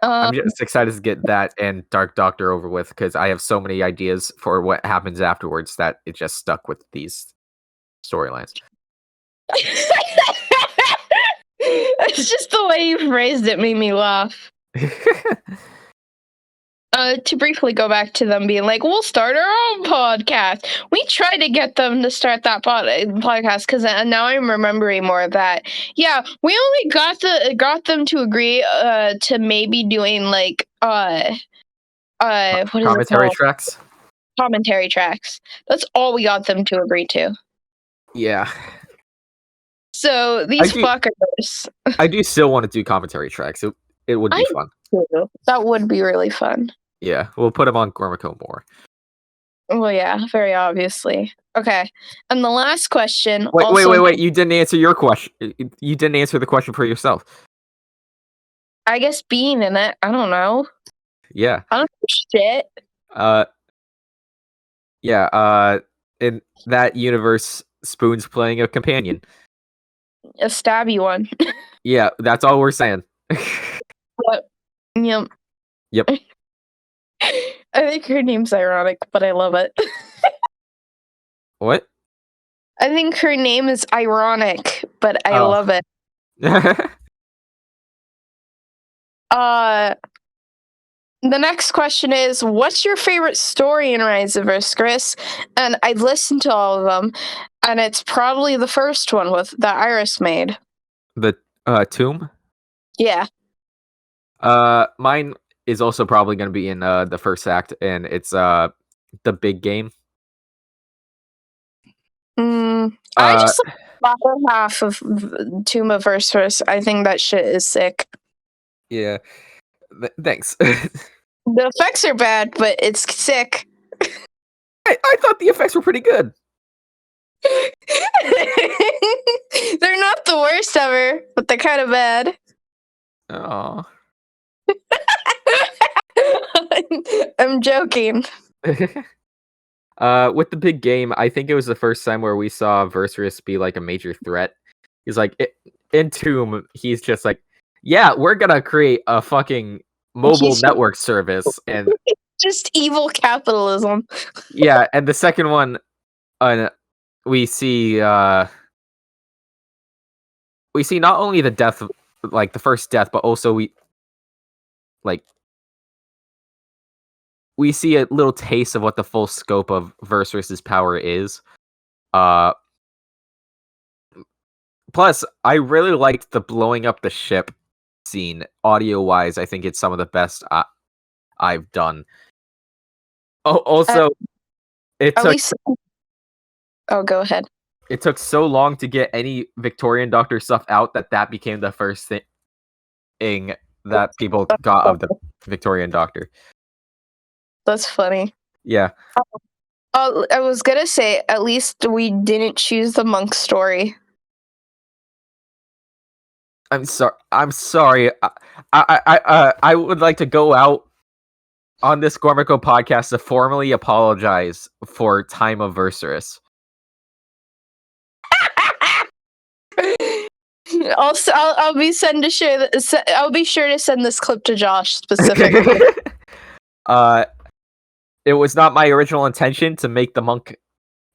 S1: I'm just excited to get that and Dark Doctor over with because I have so many ideas for what happens afterwards that it just stuck with these storylines.
S2: It's just the way you phrased it made me laugh. To briefly go back to them being like, we'll start our own podcast. We tried to get them to start that podcast because now I'm remembering more of that. Yeah, we only got them to agree to maybe doing like what is it
S1: Commentary
S2: called?
S1: tracks.
S2: Commentary tracks. That's all we got them to agree to.
S1: Yeah.
S2: So these fuckers.
S1: I do still want to do commentary tracks. It would be fun.
S2: That would be really fun.
S1: Yeah, we'll put them on Gormaco more.
S2: Well, yeah, very obviously. Okay, and the last question.
S1: Wait! You didn't answer your question. You didn't answer the question for yourself.
S2: I guess being in it. I don't know.
S1: Yeah.
S2: I don't know shit.
S1: Yeah. In that universe, Spoon's playing a companion.
S2: A stabby one.
S1: Yeah, that's all we're saying.
S2: Yep.
S1: Yep.
S2: I think her name's ironic, but I love it.
S1: What?
S2: I think her name is ironic, but I love it. The next question is, what's your favorite story in Rise of Earth, Chris? And I've listened to all of them, and it's probably the first one with that Iris made.
S1: The tomb?
S2: Yeah.
S1: Mine is also probably going to be in the first act, and it's the big game.
S2: I just like the latter half of Tomb of Versus. I think that shit is sick.
S1: Yeah. Thanks.
S2: The effects are bad, but it's sick.
S1: I thought the effects were pretty good.
S2: They're not the worst ever, but they're kind of bad.
S1: Oh.
S2: I'm joking.
S1: With the big game, I think it was the first time where we saw Versus be like a major threat. He's like, in Tomb, he's just like, yeah, we're gonna create a fucking mobile network service, and
S2: just evil capitalism.
S1: Yeah, and the second one, we see not only the death, like the first death, but also we see a little taste of what the full scope of Versus's power is. Plus, I really liked the blowing up the ship scene. Audio-wise, I think it's some of the best I've done. Oh, also, it took...
S2: Oh, go ahead.
S1: It took so long to get any Victorian Doctor stuff out that became the first thing that people got of the Victorian Doctor.
S2: That's funny.
S1: Yeah.
S2: I was gonna say, at least we didn't choose the monk story.
S1: I'm sorry. I would like to go out on this Gormaco podcast to formally apologize for Time of Versus.
S2: Also, I'll be I'll be sure to send this clip to Josh specifically.
S1: It was not my original intention to make the monk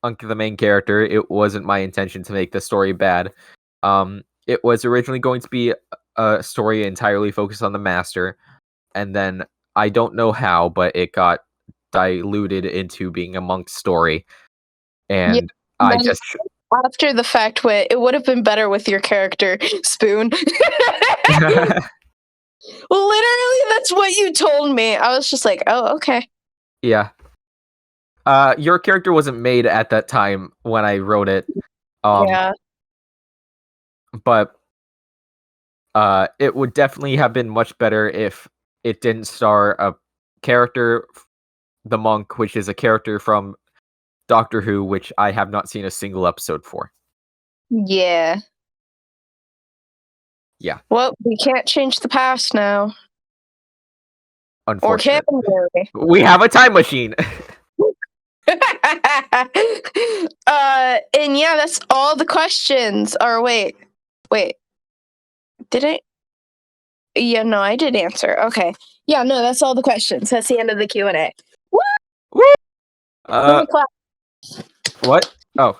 S1: the main character. It wasn't my intention to make the story bad. It was originally going to be a story entirely focused on the Master, and then I don't know how, but it got diluted into being a monk story, and I just...
S2: After the fact, it would have been better with your character, Spoon. Literally, that's what you told me. I was just like, oh, okay.
S1: Yeah. Your character wasn't made at that time when I wrote it.
S2: Yeah.
S1: But it would definitely have been much better if it didn't star a character, the monk, which is a character from Doctor Who, which I have not seen a single episode for.
S2: Yeah.
S1: Yeah.
S2: Well, we can't change the past now.
S1: Unfortunately.
S2: Or can we?
S1: We have a time machine.
S2: And yeah, that's all the questions. Or wait. Wait. Did I? Yeah, no, I did answer. Okay. Yeah, no, that's all the questions. That's the end of the Q&A. Woo!
S1: Woo!
S2: Let me clap.
S1: What? Oh.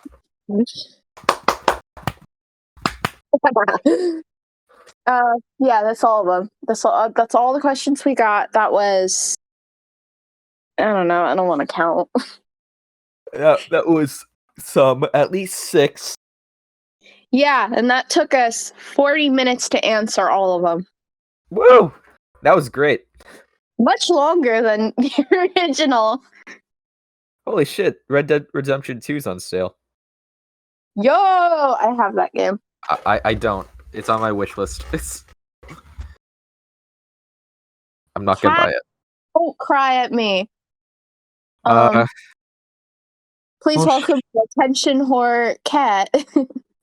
S2: Yeah, that's all of them. That's all the questions we got. That was, I don't know. I don't want to count.
S1: Yeah, that was at least 6.
S2: Yeah, and that took us 40 minutes to answer all of them.
S1: Woo! That was great.
S2: Much longer than the original.
S1: Holy shit, Red Dead Redemption 2 is on sale.
S2: Yo, I have that game.
S1: I don't. It's on my wish list. I'm not gonna buy it.
S2: Don't cry at me. Please
S1: Oh,
S2: welcome the attention whore Cat.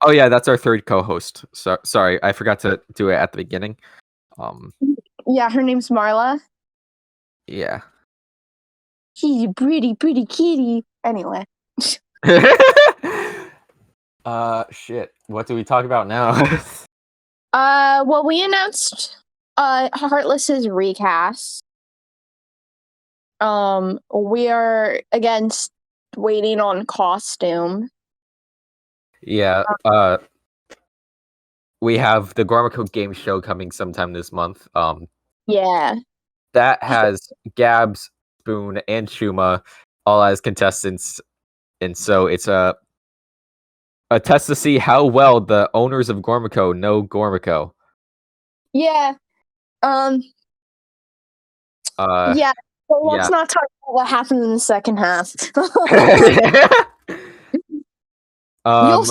S1: Oh yeah, that's our third co-host. So sorry, I forgot to do it at the beginning.
S2: Yeah, her name's Marla.
S1: Yeah.
S2: She's a pretty kitty. Anyway.
S1: Shit. What do we talk about now?
S2: Well, we announced Heartless's recast. We are again waiting on costume.
S1: Yeah. We have the Gormaco game show coming sometime this month.
S2: Yeah.
S1: That has Gabs, Spoon, and Shuma all as contestants, and so it's a test to see how well the owners of Gormaco know Gormaco.
S2: Yeah. Yeah. So let's not talk about what happened in the second half. You'll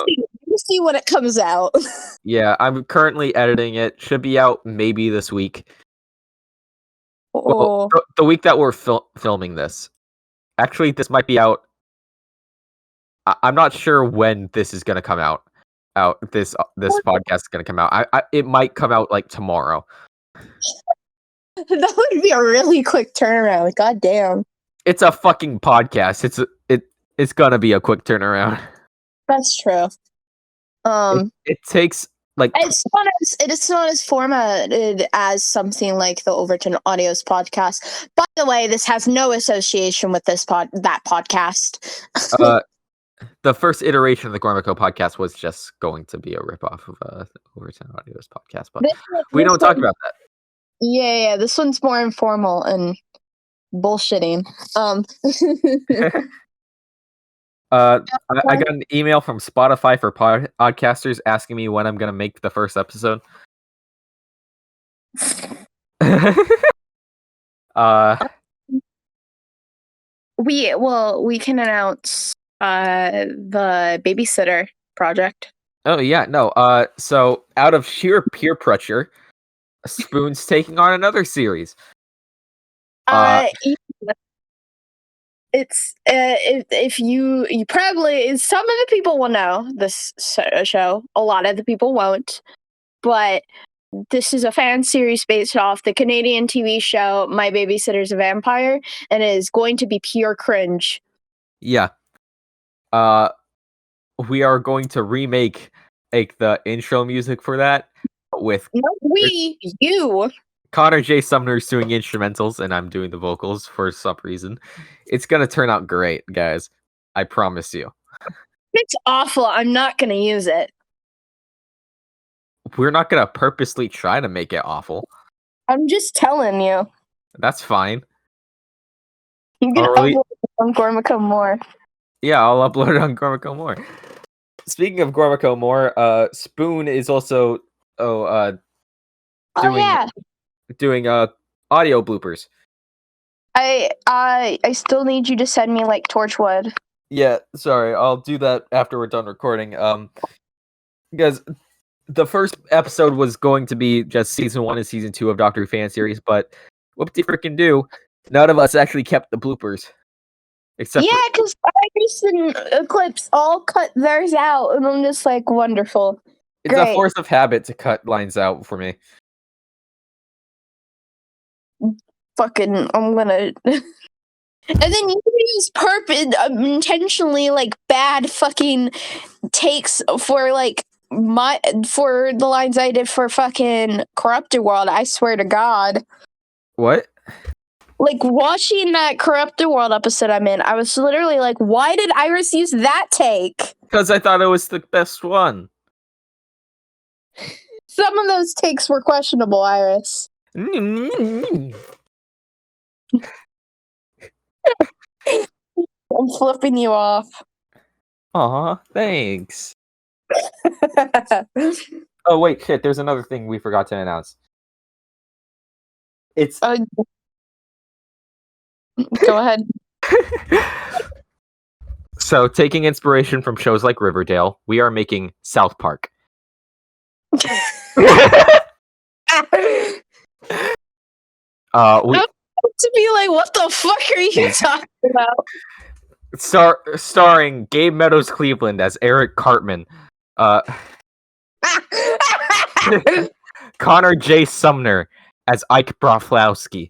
S2: see when it comes out.
S1: Yeah, I'm currently editing it. Should be out maybe this week. Well, the week that we're filming this. Actually, this might be out. I'm not sure when this is gonna come out. This podcast is gonna come out. It might come out like tomorrow.
S2: That would be a really quick turnaround. God damn.
S1: It's a fucking podcast. It's gonna be a quick turnaround.
S2: That's true.
S1: It takes like
S2: it's not as formatted as something like the Overton Audios podcast. By the way, this has no association with that podcast.
S1: The first iteration of the Gormaco podcast was just going to be a ripoff of the Overton Audios podcast, but we don't talk about that.
S2: Yeah, this one's more informal and bullshitting.
S1: I got an email from Spotify for podcasters asking me when I'm gonna make the first episode.
S2: We can announce the babysitter project.
S1: Oh yeah, no. So out of sheer peer pressure, Spoon's taking on another series.
S2: It's if you probably, some of the people will know this show, a lot of the people won't, but this is a fan series based off the Canadian TV show My Babysitter's a Vampire, and it is going to be pure cringe.
S1: Yeah. We are going to remake the intro music for that with
S2: you.
S1: Connor J. Sumner's doing instrumentals, and I'm doing the vocals for some reason. It's gonna turn out great, guys. I promise you.
S2: It's awful. I'm not gonna use it.
S1: We're not gonna purposely try to make it awful.
S2: I'm just telling you.
S1: That's fine.
S2: You can upload it on Gormaco More.
S1: Yeah, I'll upload it on Gormaco More. Speaking of Gormaco More, Spoon is also doing audio bloopers.
S2: I still need you to send me like Torchwood.
S1: Yeah, sorry, I'll do that after we're done recording. Because the first episode was going to be just season 1 and season 2 of Doctor Who fan series, but whoop-de-frickin' do, none of us actually kept the bloopers. Except
S2: because Iris and Eclipse all cut theirs out, and I'm just like, wonderful.
S1: It's a force of habit to cut lines out for me.
S2: Fucking, I'm gonna. And then you use intentionally like bad fucking takes for like for the lines I did for fucking Corrupted World, I swear to God.
S1: What?
S2: Like, watching that Corrupted World episode I'm in, I was literally like, why did Iris use that take?
S1: Because I thought it was the best one.
S2: Some of those takes were questionable, Iris. I'm flipping you off.
S1: Aw, thanks. Oh, wait, shit, there's another thing we forgot to announce. It's...
S2: Go ahead.
S1: So, taking inspiration from shows like Riverdale, we are making South Park.
S2: To be like, what the fuck are you talking about?
S1: Starring Gabe Meadows Cleveland as Eric Cartman. Connor J. Sumner as Ike Broflowski.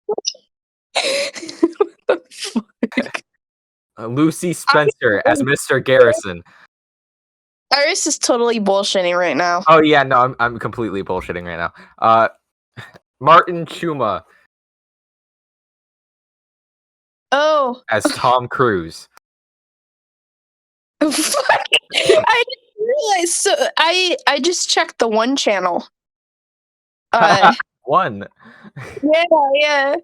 S2: What the fuck?
S1: Lucy Spencer as Mr. Garrison.
S2: Iris is totally bullshitting right now.
S1: Oh yeah, no, I'm completely bullshitting right now. Martin Chuma as Tom Cruise.
S2: Fuck. I didn't realize. So I just checked the one channel.
S1: One.
S2: Yeah.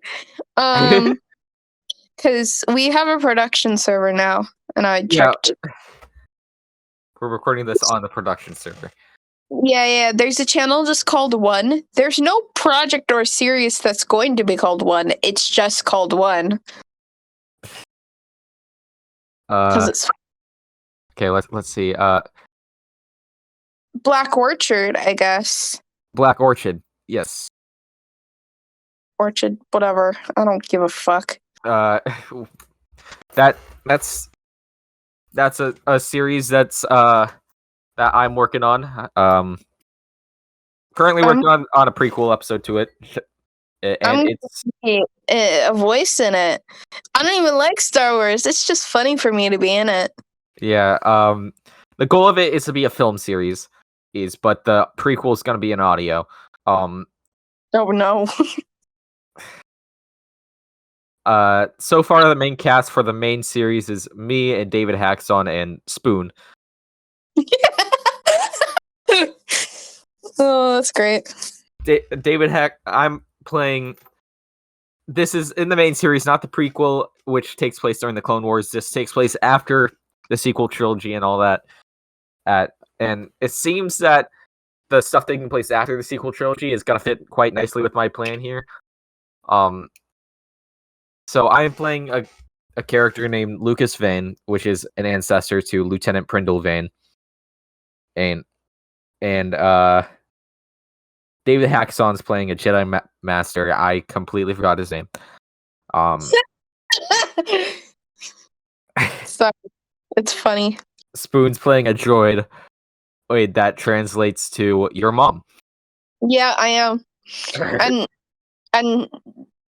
S2: Because we have a production server now, and I checked.
S1: Yeah. We're recording this on the production server.
S2: Yeah. There's a channel just called One. There's no project or series that's going to be called One. It's just called One. Because it's
S1: okay. Let's see.
S2: Black Orchard, I guess.
S1: Black Orchid. Yes.
S2: Orchard, whatever. I don't give a fuck.
S1: That's a series that's that I'm working on. Currently working on a prequel episode to it, and it's
S2: a voice in it. I don't even like Star Wars. It's just funny for me to be in it.
S1: Yeah. The goal of it is to be a film series, but the prequel is going to be an audio.
S2: Oh no.
S1: So far the main cast for the main series is me and David Haxon and Spoon.
S2: Oh, that's great.
S1: I'm playing. This is in the main series, not the prequel, which takes place during the Clone Wars. This takes place after the sequel trilogy and all that. And it seems that the stuff taking place after the sequel trilogy is gonna fit quite nicely with my plan here. So I'm playing a character named Lucas Vane, which is an ancestor to Lieutenant Prindel Vane. And David Haxon's playing a Jedi Master. I completely forgot his name.
S2: Sorry. It's funny.
S1: Spoon's playing a droid. Wait, that translates to your mom.
S2: Yeah, I am.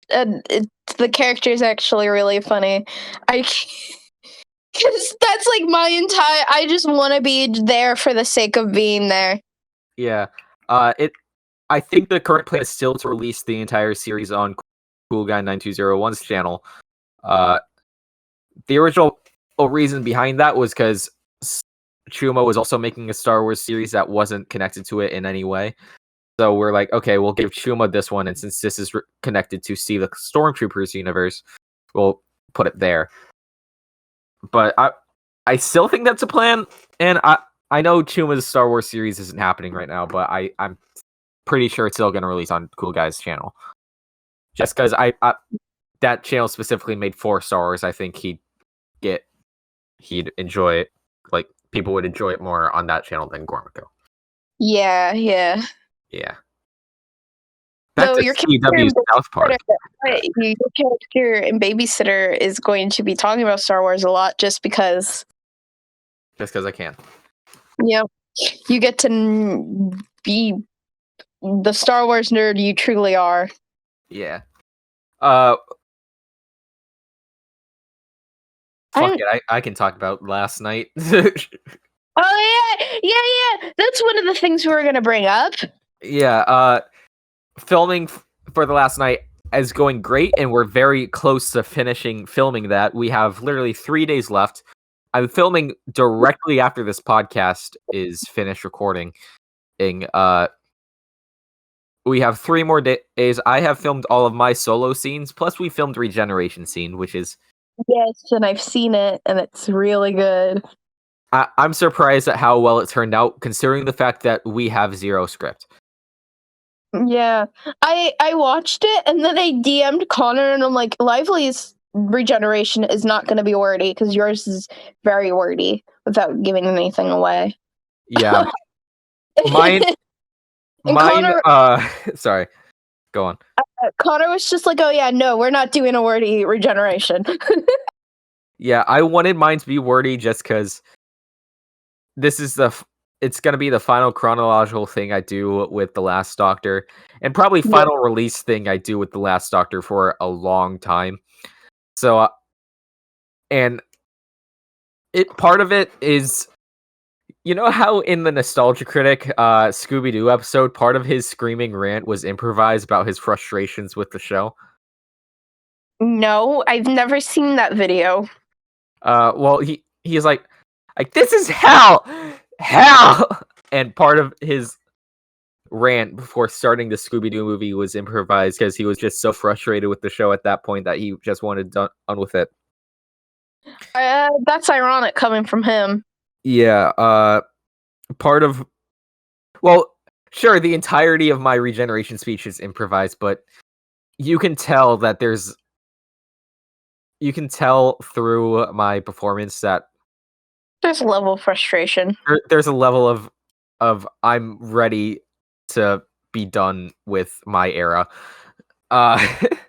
S2: and the character is actually really funny. Because that's like my entire. I just want to be there for the sake of being there.
S1: Yeah. I think the current plan is still to release the entire series on Cool Guy 9201's channel. The original reason behind that was because Chuma was also making a Star Wars series that wasn't connected to it in any way. So we're like, okay, we'll give Chuma this one, and since this is connected to See the Stormtroopers universe, we'll put it there. But I still think that's a plan, and I know Chuma's Star Wars series isn't happening right now, but I'm pretty sure it's still going to release on Cool Guy's channel. Just because that channel specifically made for Star Wars, I think he'd enjoy it. Like, people would enjoy it more on that channel than Gormaco.
S2: Yeah.
S1: Back
S2: So
S1: to CW South Park.
S2: Your character and babysitter is going to be talking about Star Wars a lot just because.
S1: Just because I can.
S2: Yep. You get to be the Star Wars nerd you truly are.
S1: Yeah. Fuck it, I can talk about last night.
S2: Oh yeah. That's one of the things we were gonna bring up.
S1: Yeah, filming for the last night is going great, and we're very close to finishing filming that. We have literally 3 days left. I'm filming directly after this podcast is finished recording. We have 3 more days. I have filmed all of my solo scenes, plus we filmed regeneration scene, which is
S2: Yes, and I've seen it, and it's really good.
S1: I'm surprised at how well it turned out, considering the fact that we have 0 script.
S2: Yeah, I watched it, and then I DM'd Connor, and I'm like, Lively's regeneration is not going to be wordy because yours is very wordy without giving anything away.
S1: Yeah, mine,
S2: And Connor,
S1: sorry, go on.
S2: Connor was just like, "Oh yeah, no, we're not doing a wordy regeneration."
S1: Yeah, I wanted mine to be wordy just because this is it's gonna be the final chronological thing I do with The Last Doctor, and probably
S2: Yeah.
S1: final release thing I do with The Last Doctor for a long time. So, and part of it is, you know how in the Nostalgia Critic Scooby-Doo episode, part of his screaming rant was improvised about his frustrations with the show?
S2: No, I've never seen that video.
S1: Well, he's like, this is hell, hell, and part of his rant before starting the Scooby-Doo movie was improvised because he was just so frustrated with the show at that point that he just wanted done with it.
S2: That's ironic coming from him.
S1: Yeah, part of, well, sure, the entirety of my regeneration speech is improvised, but you can tell that you can tell through my performance that
S2: There's a level of frustration.
S1: there's a level of I'm ready to be done with my era.
S2: And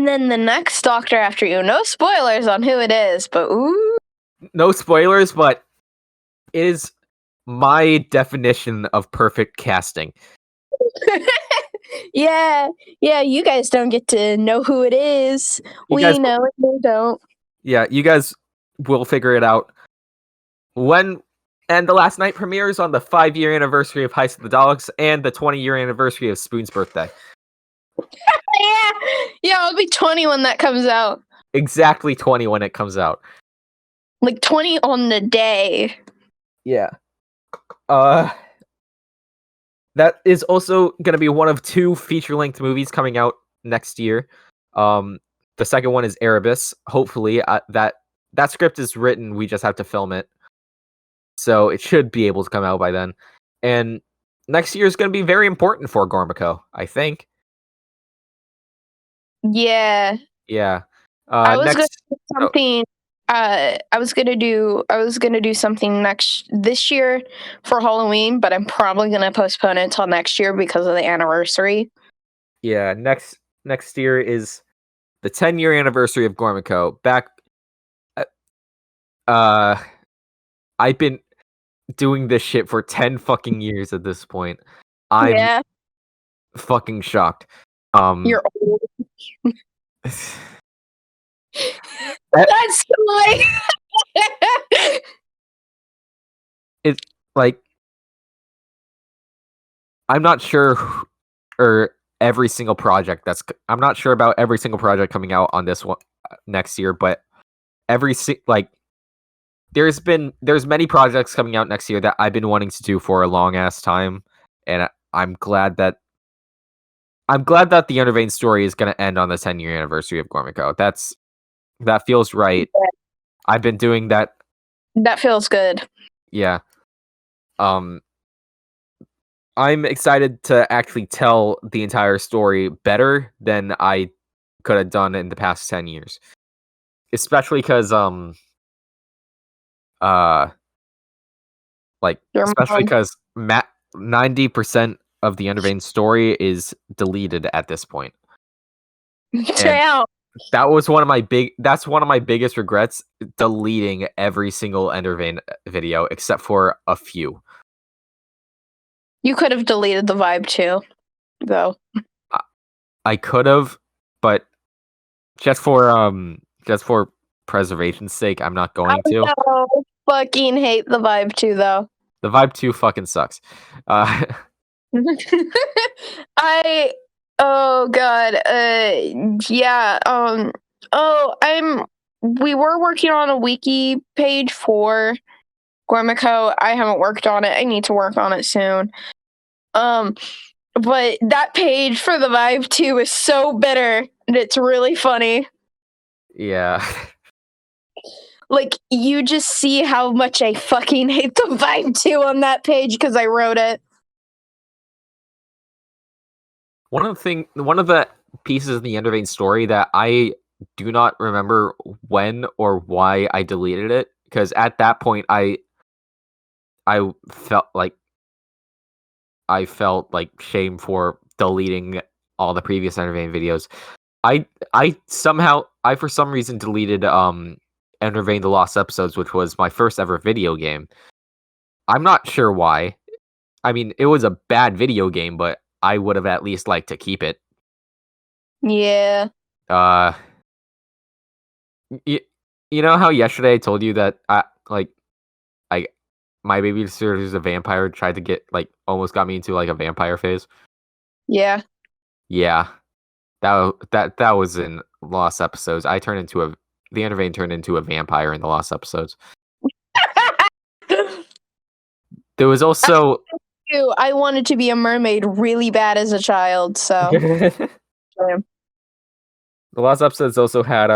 S2: then the next Doctor after you. No spoilers on who it is, but ooh.
S1: No spoilers, but it is my definition of perfect casting.
S2: Yeah, you guys don't get to know who it is.
S1: You
S2: We
S1: guys,
S2: know it, they don't.
S1: yeah, you guys will figure it out when. And the last night premieres on the 5-year anniversary of Heist of the Daleks and the 20-year anniversary of Spoon's birthday.
S2: Yeah, I'll be 20 when that comes out.
S1: Exactly 20 when it comes out.
S2: Like 20 on the day.
S1: Yeah. That is also going to be one of 2 feature-length movies coming out next year. The second one is Erebus. Hopefully, that script is written. We just have to film it, so it should be able to come out by then. And next year is going to be very important for Gormaco, I think.
S2: Yeah.
S1: Yeah.
S2: I was gonna
S1: Next,
S2: do something. I was gonna do something this year for Halloween, but I'm probably gonna postpone it till next year because of the anniversary.
S1: yeah, next year is the 10-year anniversary of Gormaco. I've been doing this shit for 10 fucking years at this point. I'm
S2: Yeah,
S1: fucking shocked.
S2: you're old.
S1: That-
S2: That's like
S1: it's like I'm not sure or every single project I'm not sure about every single project coming out on this one next year, but like there's many projects coming out next year that I've been wanting to do for a long ass time, and I'm glad that the Undervein story is going to end on the 10-year anniversary of Gormaco. That feels right. I've been doing that.
S2: that feels good.
S1: Yeah. I'm excited to actually tell the entire story better than I could have done in the past 10 years. Especially because
S2: Your
S1: especially
S2: mom.
S1: because 90% of the Undervein story is deleted at this point. And
S2: Damn.
S1: that's one of my biggest regrets, deleting every single Endervein video except for a few.
S2: You could have deleted the vibe too, though.
S1: I could have, but just for preservation's sake, I'm not going to.
S2: No, fucking hate the vibe too, though.
S1: The Vibe 2 fucking sucks.
S2: I oh god, yeah, we were working on a wiki page for Gormaco. I haven't worked on it. I need to work on it soon. But that page for the Vibe 2 is so bitter, and it's really funny.
S1: Yeah.
S2: Like, you just see how much I fucking hate the Vibe 2 on that page because I wrote it.
S1: One of the pieces in the Endervein story that I do not remember when or why I deleted it, because at that point I felt like shame for deleting all the previous Endervein videos. I for some reason deleted Endervein the Lost Episodes, which was my first ever video game. I'm not sure why. I mean, it was a bad video game, but I would have at least liked to keep it.
S2: Yeah.
S1: You know how yesterday I told you that my babysitter who's a vampire tried to get almost got me into a vampire phase.
S2: Yeah.
S1: Yeah, that was in Lost Episodes. The Endervein turned into a vampire in the Lost Episodes. There was also
S2: I wanted to be a mermaid really bad as a child, so
S1: the Lost Episodes also had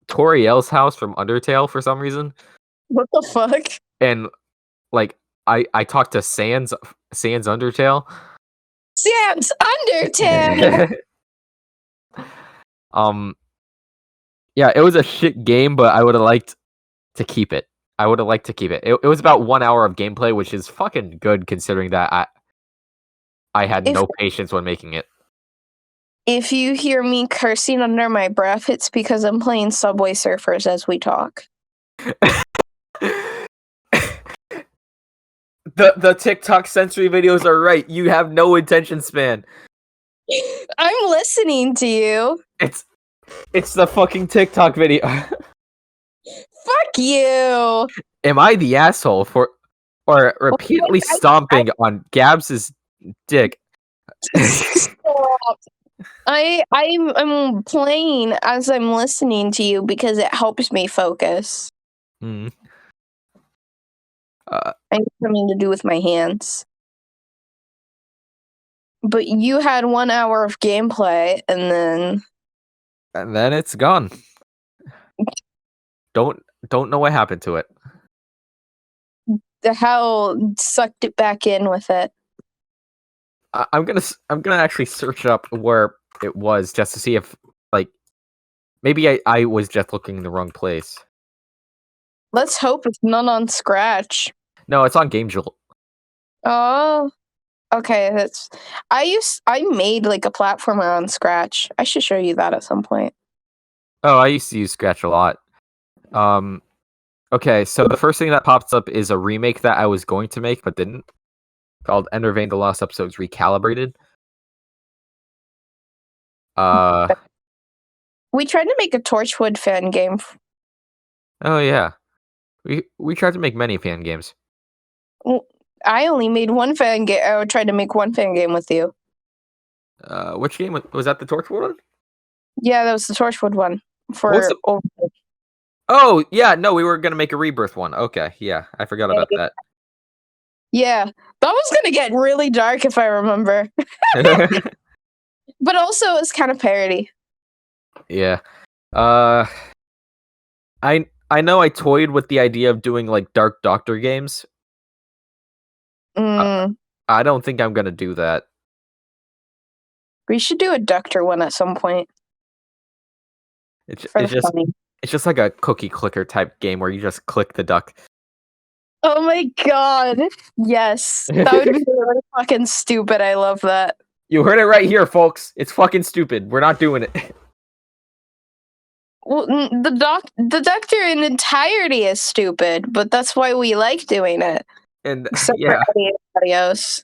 S1: Toriel's house from Undertale for some reason.
S2: What the fuck?
S1: And I talked to Sans Undertale.
S2: Sans Undertale.
S1: Yeah, it was a shit game, but I would have liked to keep it. It was about 1 hour of gameplay, which is fucking good considering that I had no patience when making it.
S2: If you hear me cursing under my breath, it's because I'm playing Subway Surfers as we talk.
S1: The TikTok sensory videos are right. You have no attention span.
S2: I'm listening to you.
S1: It's the fucking TikTok video.
S2: Fuck you.
S1: Am I the asshole for repeatedly stomping on Gabs's dick?
S2: Stop. I'm playing as I'm listening to you because it helps me focus.
S1: Hmm.
S2: I need something to do with my hands. But you had 1 hour of gameplay, and then
S1: it's gone. Don't know what happened to it.
S2: The hell sucked it back in with it.
S1: I'm gonna actually search up where it was just to see if maybe I was just looking in the wrong place.
S2: Let's hope it's none on Scratch.
S1: No, it's on GameJolt.
S2: Oh, okay. I made a platformer on Scratch. I should show you that at some point.
S1: Oh, I used to use Scratch a lot. Okay, so the first thing that pops up is a remake that I was going to make but didn't, called Endervein the Lost Episodes Recalibrated.
S2: We tried to make a Torchwood fan game.
S1: Oh yeah, we tried to make many fan games.
S2: I only made one fan game. I tried to make one fan game with you.
S1: Which game was that? The Torchwood one?
S2: Yeah, that was the Torchwood one.
S1: Oh yeah, no, we were gonna make a Rebirth one. Okay, yeah, I forgot about that.
S2: Yeah, that was gonna get really dark if I remember. But also, it's kind of parody.
S1: Yeah. I know I toyed with the idea of doing Dark Doctor games. I don't think I'm gonna do that.
S2: We should do a Doctor one at some point.
S1: It's just like a cookie clicker type game where you just click the duck.
S2: Oh my god! Yes, that would be really fucking stupid. I love that.
S1: You heard it right here, folks. It's fucking stupid. We're not doing it.
S2: Well, the Doctor in entirety is stupid, but that's why we like doing it.
S1: And
S2: except
S1: yeah,
S2: for audios.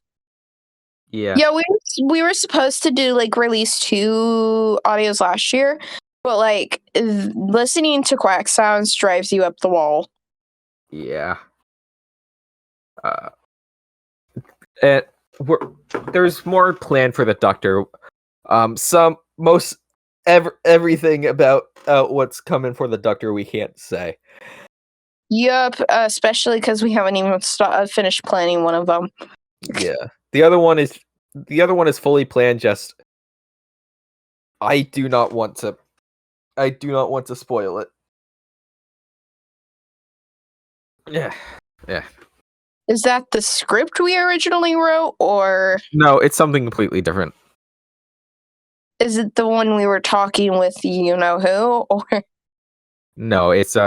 S1: Yeah.
S2: Yeah, we were supposed to do release 2 audios last year, But like listening to quack sounds drives you up the wall.
S1: Yeah. And there's more planned for the Doctor. Everything about what's coming for the Doctor we can't say.
S2: Yup, especially because we haven't even finished planning one of them.
S1: Yeah, the other one is fully planned. Just I do not want to spoil it. Yeah.
S2: Is that the script we originally wrote, or
S1: No, it's something completely different.
S2: is it the one we were talking with you know who? Or
S1: No, it's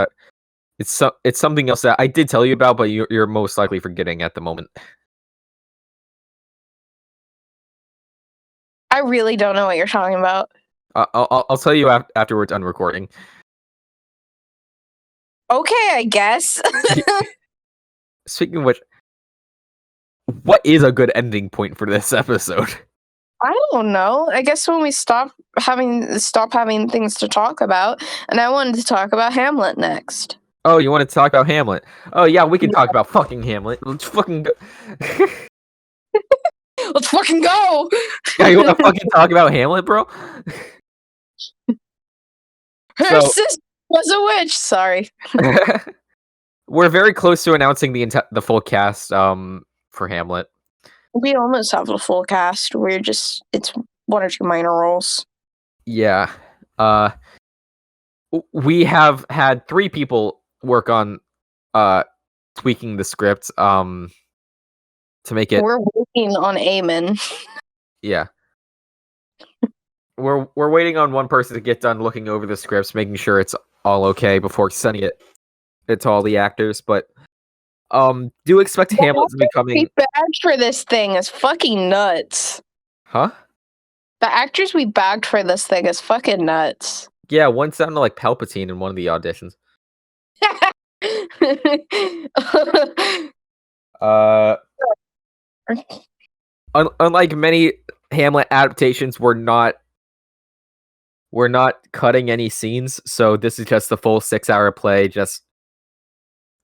S1: something else that I did tell you about, but you're most likely forgetting at the moment.
S2: I really don't know what you're talking about.
S1: I'll tell you after we're done recording.
S2: Okay, I guess.
S1: Speaking of which, what is a good ending point for this episode?
S2: I don't know. I guess when we stop having things to talk about, and I wanted to talk about Hamlet next.
S1: Oh, you want to talk about Hamlet? Oh yeah, we can talk about fucking Hamlet. Let's fucking go.
S2: Let's fucking go!
S1: Yeah, you want to fucking talk about Hamlet, bro?
S2: Her sister was a witch. Sorry.
S1: We're very close to announcing the full cast for Hamlet.
S2: We almost have the full cast. It's one or two minor roles.
S1: Yeah. We have had 3 people work on tweaking the script to make it.
S2: We're waiting on Eamon.
S1: Yeah. We're waiting on one person to get done looking over the scripts, making sure it's all okay before sending it to all the actors, but do expect Hamlet to be coming.
S2: We bagged for this thing is fucking nuts.
S1: Huh?
S2: The actors we bagged for this thing is fucking nuts.
S1: Yeah, one sounded like Palpatine in one of the auditions. Unlike many Hamlet adaptations, we're not cutting any scenes, so this is just the full 6-hour play, just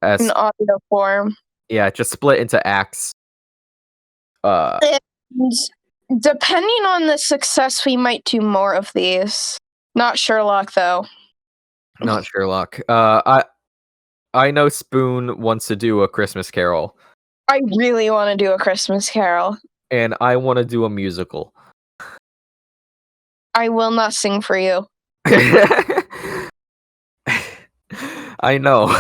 S1: as
S2: in audio form.
S1: Yeah, just split into acts.
S2: And depending on the success, we might do more of these. Not Sherlock, though.
S1: Not Sherlock. I know Spoon wants to do a Christmas Carol.
S2: I really want to do a Christmas Carol.
S1: And I want to do a musical.
S2: I will not sing for you.
S1: I know.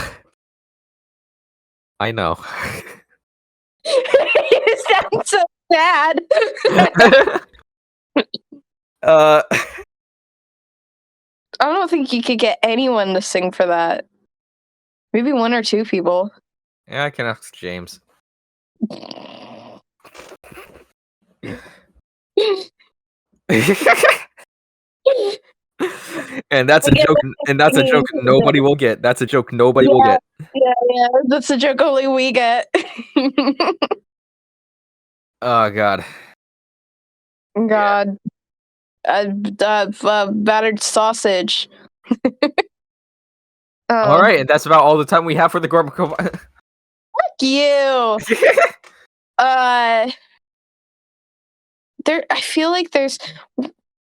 S1: I know.
S2: You sound so sad.
S1: I
S2: don't think you could get anyone to sing for that. Maybe 1 or 2 people.
S1: Yeah, I can ask James. And that's a joke. And that's a joke nobody will get. That's a joke nobody will get.
S2: Yeah. That's a joke only we get.
S1: Oh God.
S2: God. Battered sausage.
S1: All right, and that's about all the time we have for the Gormaco.
S2: Fuck you. I feel like there's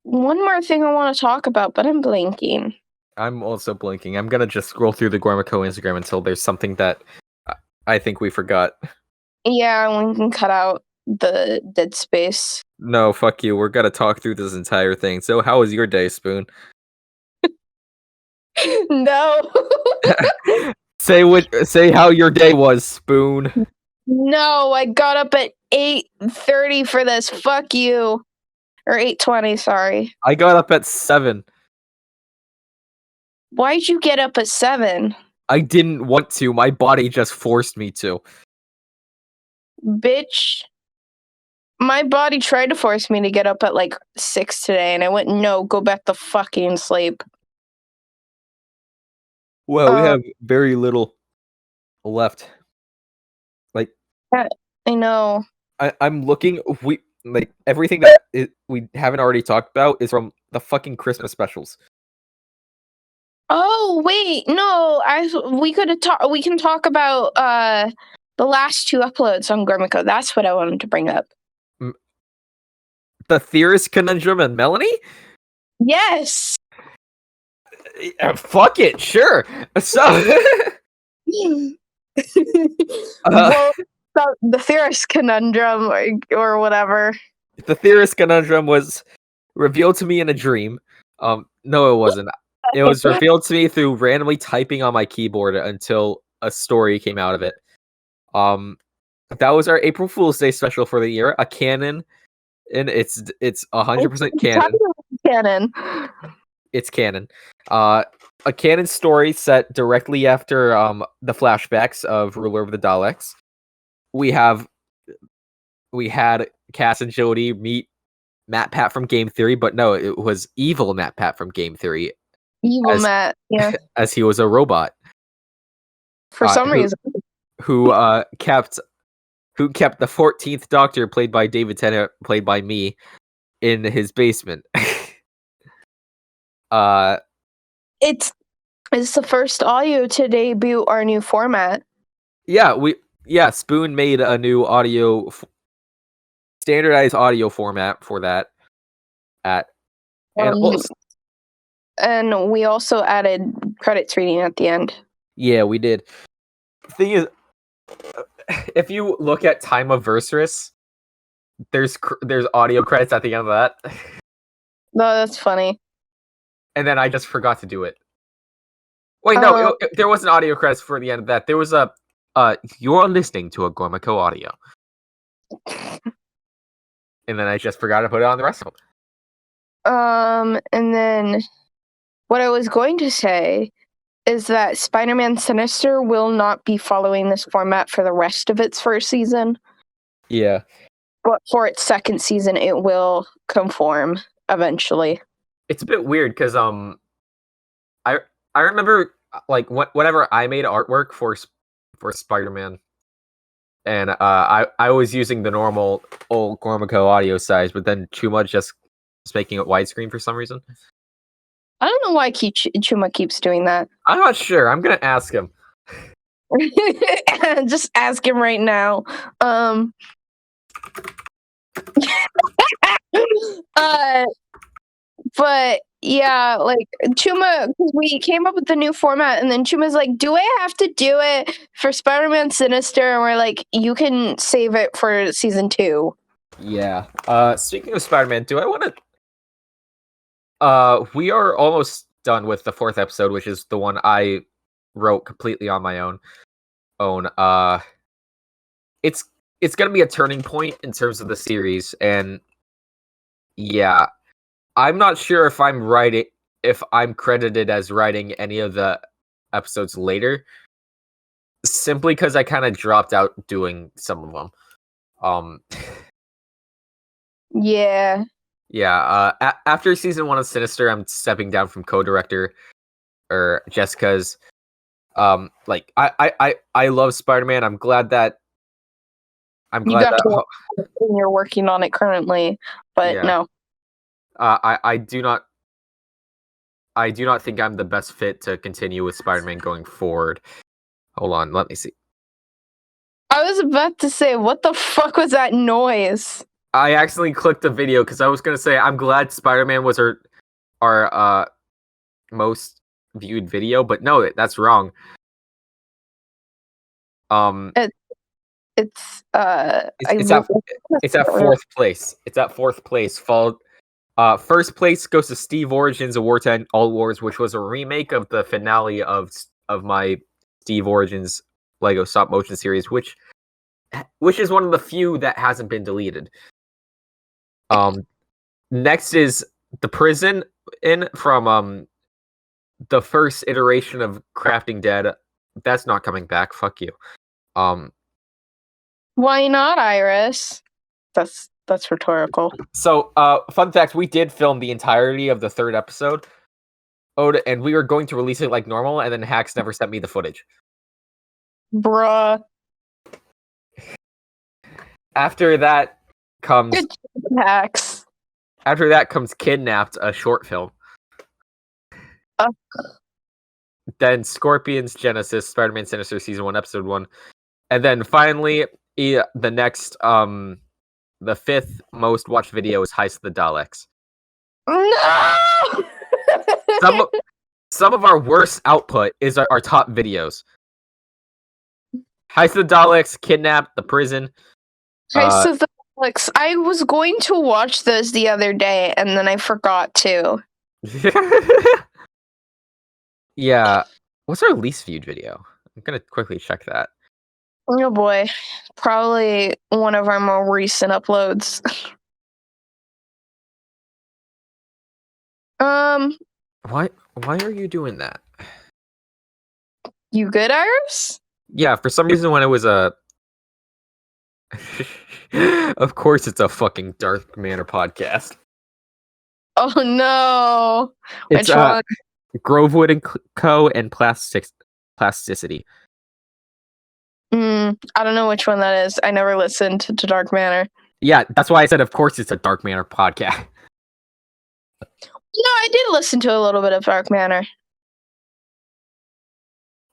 S2: one more thing I want to talk about, but I'm blanking.
S1: I'm also blinking. I'm gonna just scroll through the Gormaco Instagram until there's something that I think we forgot.
S2: Yeah, we can cut out the dead space.
S1: No, fuck you. We're gonna talk through this entire thing. So, how was your day, Spoon?
S2: No.
S1: Say how your day was, Spoon.
S2: No, I got up at 8:30 for this. Fuck you. Or 8:20, sorry.
S1: I got up at 7.
S2: Why'd you get up at 7?
S1: I didn't want to. My body just forced me to.
S2: Bitch. My body tried to force me to get up at like 6 today, and I went, no, go back to fucking sleep.
S1: Well, we have very little left. Like,
S2: I know.
S1: I'm looking. Everything that we haven't already talked about is from the fucking Christmas specials.
S2: Oh wait, no. We can talk about the last 2 uploads on Gormaco. That's what I wanted to bring up.
S1: The Theorist Conundrum and Melanie?
S2: Yes.
S1: Fuck it, sure. So,
S2: Well, the Theorist Conundrum or whatever.
S1: the Theorist Conundrum was revealed to me in a dream. No, it wasn't. It was revealed to me through randomly typing on my keyboard until a story came out of it. That was our April Fool's Day special for the year. A canon, and it's 100% canon.
S2: Canon.
S1: It's canon. A canon story set directly after the flashbacks of Ruler of the Daleks. We had Cass and Jody meet Matt Pat from Game Theory, but no, it was evil Matt Pat from Game Theory.
S2: Evil Matt, yeah.
S1: As he was a robot.
S2: For some reason.
S1: Who kept the 14th Doctor, played by David Tennant, played by me, in his basement.
S2: It's the first audio to debut our new format.
S1: Yeah, Spoon made a new standardized audio format for that.
S2: And we also added credits reading at the end.
S1: Yeah, we did. The thing is, if you look at Time of Versus, there's audio credits at the end of that.
S2: No, that's funny.
S1: And then I just forgot to do it. Wait, no, there wasn't audio credits for the end of that. There was you're listening to a Gormaco audio. And then I just forgot to put it on the rest of them.
S2: And then what I was going to say is that Spider-Man Sinister will not be following this format for the rest of its first season.
S1: Yeah.
S2: But for its second season, it will conform eventually.
S1: It's a bit weird because I remember like whenever I made artwork for Spider-Man, and I was using the normal old Gormaco audio size, but then Chuma just making it widescreen for some reason.
S2: I don't know why Chuma keeps doing that.
S1: I'm not sure. I'm gonna ask him.
S2: Just ask him right now. But yeah, like Chuma, because we came up with the new format, and then Chuma's like, "Do I have to do it for Spider-Man Sinister?" And we're like, "You can save it for season 2."
S1: Yeah. Speaking of Spider-Man, do I want to? We are almost done with the 4th episode, which is the one I wrote completely on my own. It's gonna be a turning point in terms of the series, and yeah, I'm not sure if I'm credited as writing any of the episodes later, simply because I kind of dropped out doing some of them.
S2: Yeah.
S1: Yeah. After season 1 of Sinister, I'm stepping down from co-director, or Jessica's. Like I love Spider-Man. I'm glad that
S2: you're working on it currently, but yeah. No.
S1: I do not think I'm the best fit to continue with Spider-Man going forward. Hold on, let me see.
S2: I was about to say, what the fuck was that noise?
S1: I accidentally clicked the video because I was gonna say I'm glad Spider-Man was our most viewed video, but no, that's wrong.
S2: It's at
S1: 4th place. It's at 4th place. Followed. First place goes to Steve Origins: A War to End All Wars, which was a remake of the finale of my Steve Origins Lego stop motion series, which is one of the few that hasn't been deleted. Next is The Prison from the first iteration of Crafting Dead. That's not coming back. Fuck you.
S2: Why not, Iris? That's rhetorical.
S1: So, fun fact: we did film the entirety of the 3rd episode, and we were going to release it like normal, and then Hacks never sent me the footage.
S2: Bruh.
S1: After that comes
S2: Hacks.
S1: After that comes Kidnapped, a short film. then Scorpions Genesis, Spider-Man Sinister Season 1, Episode 1. And then finally, the next, the fifth most watched video is Heist of the Daleks.
S2: No!
S1: Some of our worst output is our top videos. Heist of the Daleks, Kidnapped, The Prison.
S2: Heist of the Daleks. I was going to watch those the other day, and then I forgot to.
S1: Yeah. What's our least viewed video? I'm gonna quickly check that.
S2: Oh boy. Probably one of our more recent uploads.
S1: Why are you doing that?
S2: You good, Iris?
S1: Yeah, for some reason when it was a of course it's a fucking Dark Manor podcast.
S2: Oh no.
S1: It's
S2: Which one?
S1: Grovewood and Co. and Plasticity.
S2: I don't know which one that is. I never listened to Dark Manor.
S1: Yeah, that's why I said of course it's a Dark Manor podcast.
S2: No, I did listen to a little bit of Dark Manor.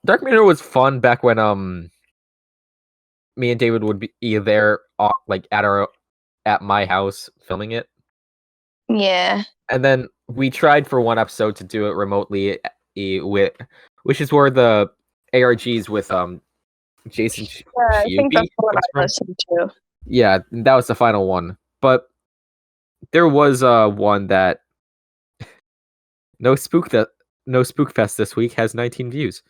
S1: Dark Manor was fun back when me and David would be there like at my house filming it.
S2: Yeah.
S1: And then we tried for one episode to do it remotely which is where the ARGs with Jason
S2: I think that's what I
S1: from.
S2: listened to.
S1: Yeah, that was the final one. But there was one that No Spookfest this week has 19 views.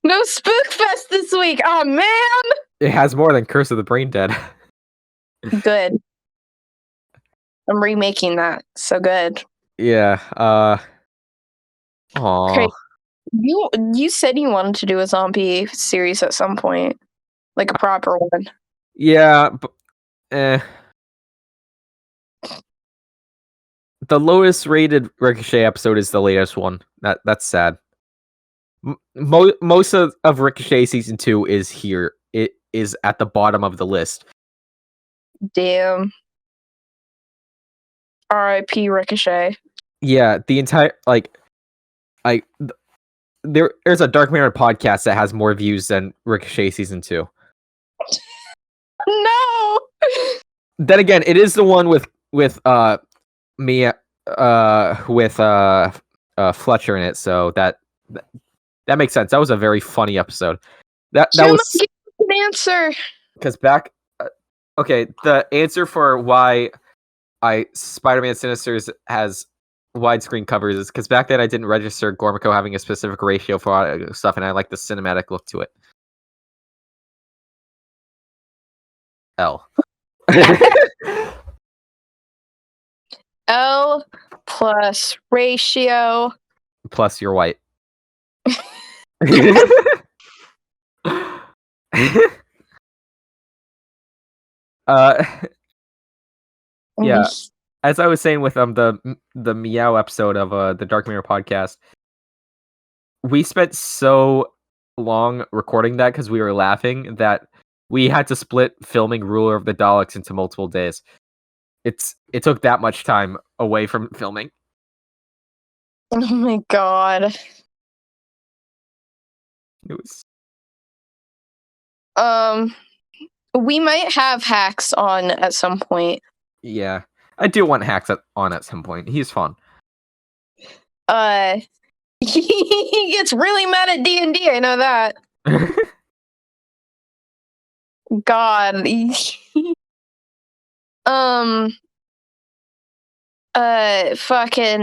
S2: No Spookfest this week. Oh man.
S1: It has more than Curse of the Brain Dead.
S2: Good. I'm remaking that. So good.
S1: Yeah.
S2: Okay. You said you wanted to do a zombie series at some point, like a proper one.
S1: Yeah, but the lowest rated Ricochet episode is the latest one. That's sad. Most of Ricochet season 2 is here. It is at the bottom of the list.
S2: Damn. R.I.P. Ricochet.
S1: Yeah, the entire there's a Dark Manor podcast that has more views than Ricochet season 2.
S2: No.
S1: Then again, it is the one with me with Fletcher in it, so that makes sense. That was a very funny episode. That was
S2: an answer.
S1: Because back, okay, the answer for why Spider-Man Sinisters has widescreen covers is because back then I didn't register Gormaco having a specific ratio for stuff, and I like the cinematic look to it. L.
S2: L plus ratio.
S1: Plus you're white. Yeah. As I was saying with the Meow episode of the Dark Mirror podcast, we spent so long recording that because we were laughing that we had to split filming Ruler of the Daleks into multiple days. It took that much time away from filming.
S2: Oh my god.
S1: It was
S2: we might have Hacks on at some point.
S1: Yeah. I do want Hacks on at some point. He's fun.
S2: He gets really mad at D&D, I know that. God. Fucking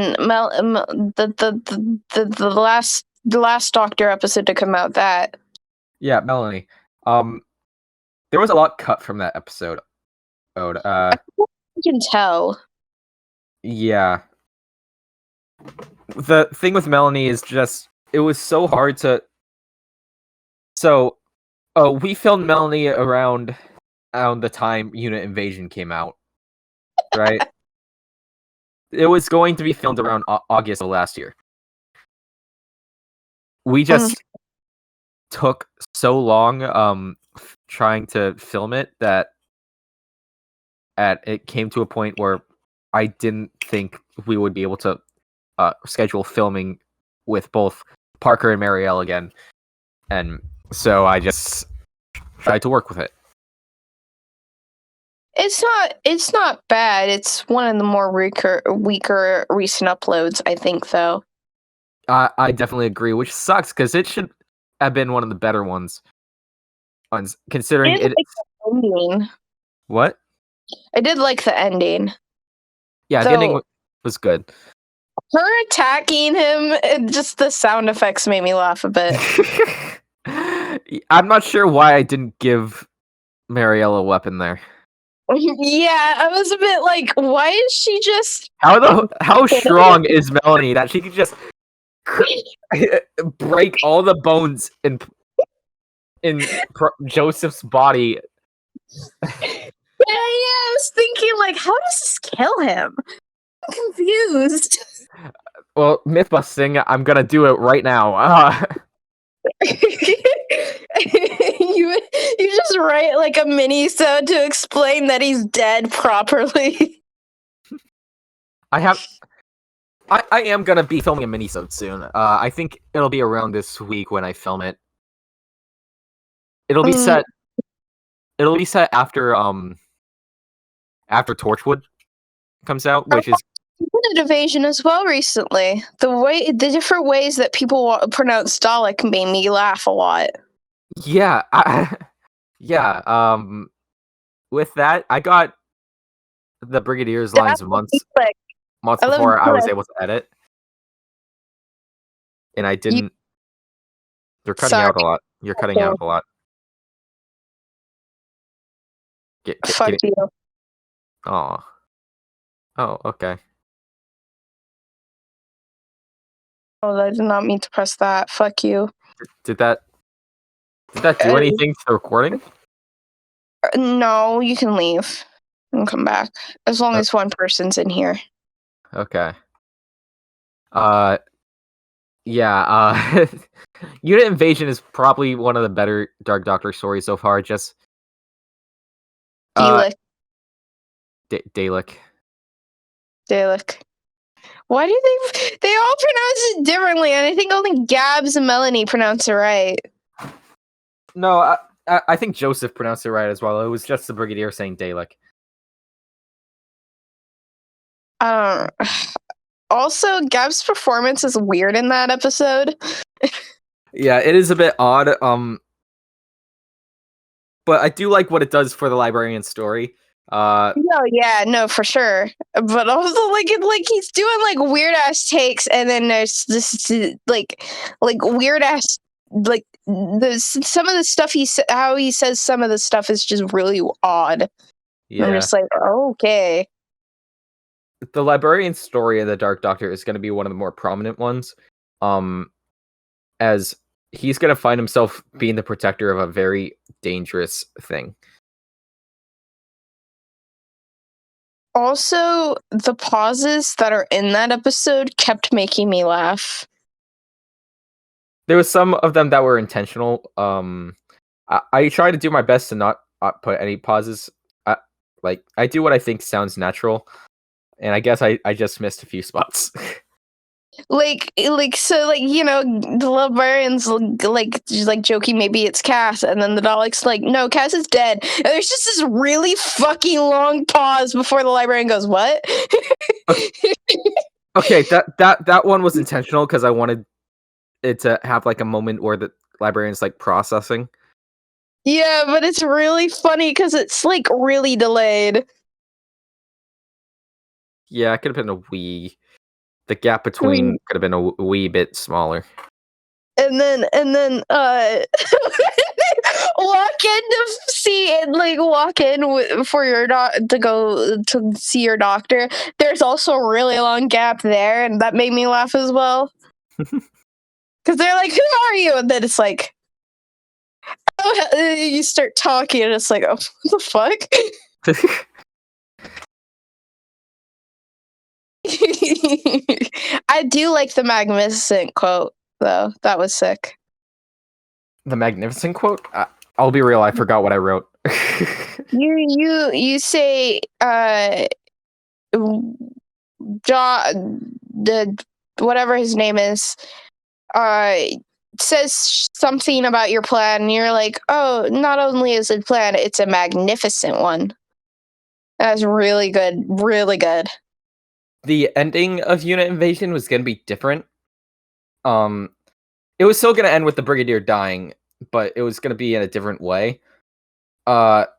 S2: the last Doctor episode to come out, that.
S1: Yeah, Melanie. There was a lot cut from that episode.
S2: I can tell.
S1: Yeah. The thing with Melanie is just it was so hard to. So, we filmed Melanie around the time Unit Invasion came out, right? It was going to be filmed around August of last year. We just took so long trying to film it that it came to a point where I didn't think we would be able to schedule filming with both Parker and Marielle again, and so I just tried to work with it.
S2: It's not bad. It's one of the more weaker recent uploads, I think, though.
S1: I definitely agree, which sucks because it should have been one of the better ones. Considering it.
S2: Like the ending.
S1: What?
S2: I did like the ending.
S1: Yeah, the ending was good.
S2: Her attacking him, just the sound effects made me laugh a bit.
S1: I'm not sure why I didn't give Marielle a weapon there.
S2: Yeah, I was a bit like, why is she just...
S1: How strong is Melanie that she could just break all the bones in Joseph's body?
S2: Yeah, I was thinking, like, how does this kill him? I'm confused.
S1: Well, myth busting, I'm gonna do it right now.
S2: You just write like a mini-sode to explain that he's dead properly.
S1: I am gonna be filming a mini-sode soon. I think it'll be around this week when I film it. It'll be set. It'll be set after Torchwood comes out, which is
S2: Internet evasion as well recently. The different ways that people pronounce Dalek made me laugh a lot.
S1: Yeah, yeah. With that, I got the Brigadier's lines months before I was able to edit, and I didn't. They're cutting out a lot. You're cutting out a lot.
S2: Fuck you.
S1: Oh, okay.
S2: Oh, I did not mean to press that. Fuck you.
S1: Did that do anything to the recording?
S2: No, you can leave and come back as long as one person's in here.
S1: Okay. Yeah. Unit Invasion is probably one of the better Dark Doctor stories so far. Just
S2: Dalek.
S1: Dalek.
S2: Why do they all pronounce it differently? And I think only Gabs and Melanie pronounce it right.
S1: No, I think Joseph pronounced it right as well. It was just the Brigadier saying Dalek.
S2: Also, Gab's performance is weird in that episode.
S1: Yeah, it is a bit odd. But I do like what it does for the librarian story.
S2: No, for sure. But also, like he's doing like weird ass takes, and then there's this like weird ass some of the stuff how he says some of the stuff is just really odd. Yeah. I'm just like, okay.
S1: The librarian story of the Dark Doctor is going to be one of the more prominent ones, as he's going to find himself being the protector of a very dangerous thing.
S2: Also, the pauses that are in that episode kept making me laugh.
S1: There was some of them that were intentional. I try to do my best to not put any pauses. I do what I think sounds natural, and I guess I just missed a few spots.
S2: So you know, the librarian's like joking, maybe it's Cass, and then the Dalek's like, no, Cass is dead. And there's just this really fucking long pause before the librarian goes, what?
S1: Okay, that one was intentional because I wanted it to have like a moment where the librarian's like processing.
S2: Yeah, but it's really funny because it's like really delayed.
S1: Yeah, it could have been a wee. The gap between could have been a wee bit smaller. And then
S2: walk in for your to go to see your doctor. There's also a really long gap there, and that made me laugh as well. Because they're like, "Who are you?" And then it's like, oh, you start talking, and it's like, "Oh, what the fuck?" I do like the magnificent quote, though. That was sick.
S1: The magnificent quote? I'll be real, I forgot what I wrote.
S2: You say the whatever his name is, says something about your plan, and you're like, oh, not only is it plan, it's a magnificent one. That's really good, really good.
S1: The ending of Unit Invasion was gonna be different. It was still gonna end with the Brigadier dying, but it was gonna be in a different way. But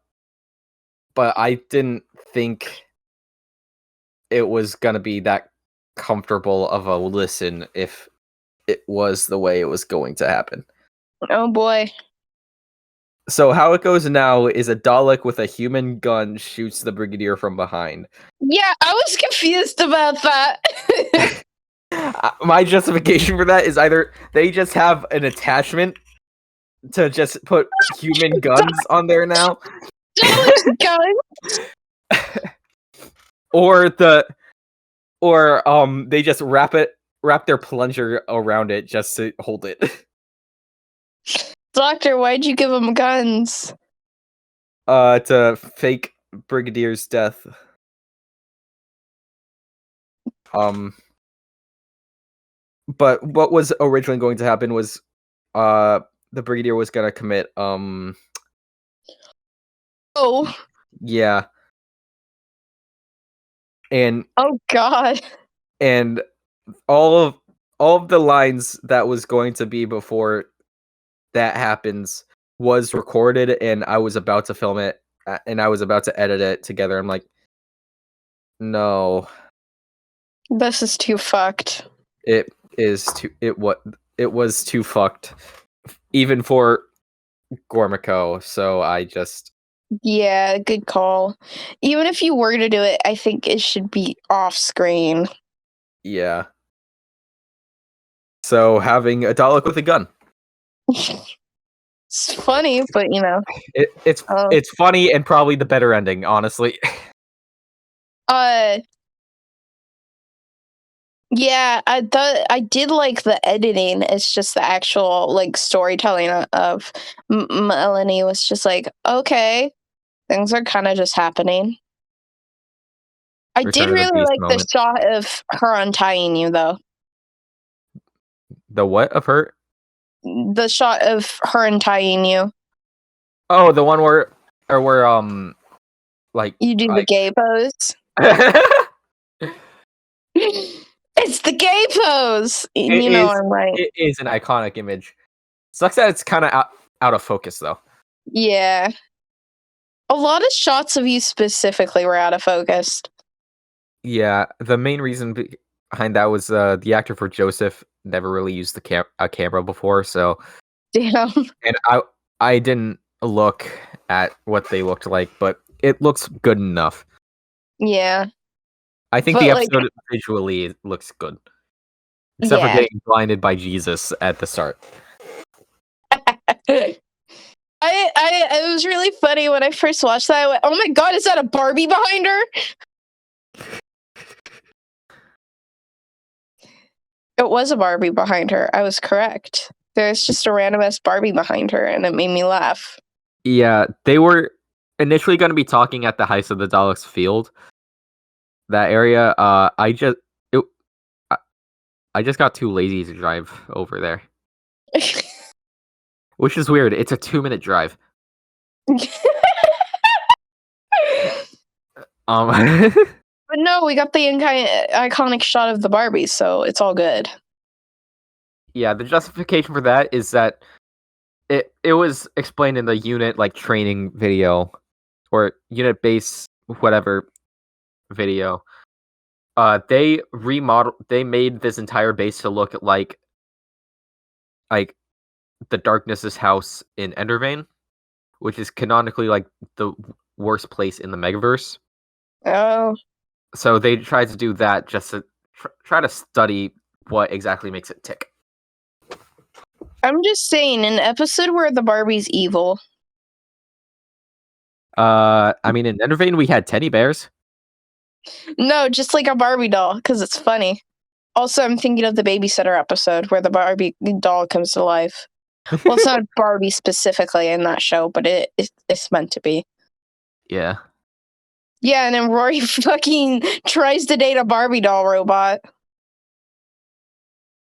S1: I didn't think it was gonna be that comfortable of a listen if it was the way it was going to happen.
S2: Oh boy.
S1: So how it goes now is a Dalek with a human gun shoots the Brigadier from behind.
S2: Yeah, I was confused about that.
S1: My justification for that is either they just have an attachment to just put human guns on there now, or they just wrap their plunger around it just to hold it.
S2: Doctor, why'd you give him guns?
S1: To fake Brigadier's death. But what was originally going to happen was the Brigadier was gonna commit
S2: Oh.
S1: Yeah. And
S2: Oh god.
S1: And all of the lines that was going to be before that happens was recorded, and I was about to film it, and I was about to edit it together. I'm like, no,
S2: This is too fucked.
S1: it was too fucked, even for Gormaco. So I just
S2: Yeah, good call. Even if you were to do it, I think it should be off screen.
S1: Yeah. So having a Dalek with a gun.
S2: It's funny, but you know.
S1: It's funny and probably the better ending, honestly.
S2: Yeah, I did like the editing. It's just the actual like storytelling of Melanie was just like, okay, things are kind of just happening. I did
S1: Return of the
S2: really
S1: Beast
S2: like
S1: moment.
S2: the shot of her untying you, though.
S1: The what of her?
S2: The shot of her untying you.
S1: Oh, the one where like
S2: You do the gay pose. It's the gay pose. You know I'm right.
S1: It is an iconic image. Sucks that it's kind of out of focus though.
S2: Yeah. A lot of shots of you specifically were out of focus.
S1: Yeah, the main reason behind that was the actor for Joseph never really used a camera before, so
S2: Damn.
S1: and I didn't look at what they looked like, but it looks good enough.
S2: Yeah.
S1: I think
S2: But,
S1: the
S2: like,
S1: episode visually looks good. Except for getting blinded by Jesus at the start.
S2: It was really funny when I first watched that. I went, oh my god, is that a Barbie behind her? It was a Barbie behind her. I was correct. There's just a random ass Barbie behind her, and it made me laugh.
S1: Yeah, they were initially going to be talking at the Heist of the Daleks field. That area, I just got too lazy to drive over there. Which is weird. It's a 2-minute drive.
S2: But no, we got the iconic shot of the Barbie, so it's all good.
S1: Yeah, the justification for that is that it was explained in the unit like training video or unit base whatever video. They made this entire base to look like the Darkness's house in Endervane, which is canonically like the worst place in the Megaverse.
S2: Oh.
S1: So they tried to do that just to try to study what exactly makes it tick.
S2: I'm just saying, an episode where the Barbie's evil.
S1: I mean, in Endervane we had teddy bears.
S2: No, just like a Barbie doll, because it's funny. Also, I'm thinking of the babysitter episode where the Barbie doll comes to life. Well, it's not Barbie specifically in that show, but it's meant to be.
S1: Yeah.
S2: Yeah, and then Rory fucking tries to date a Barbie doll robot.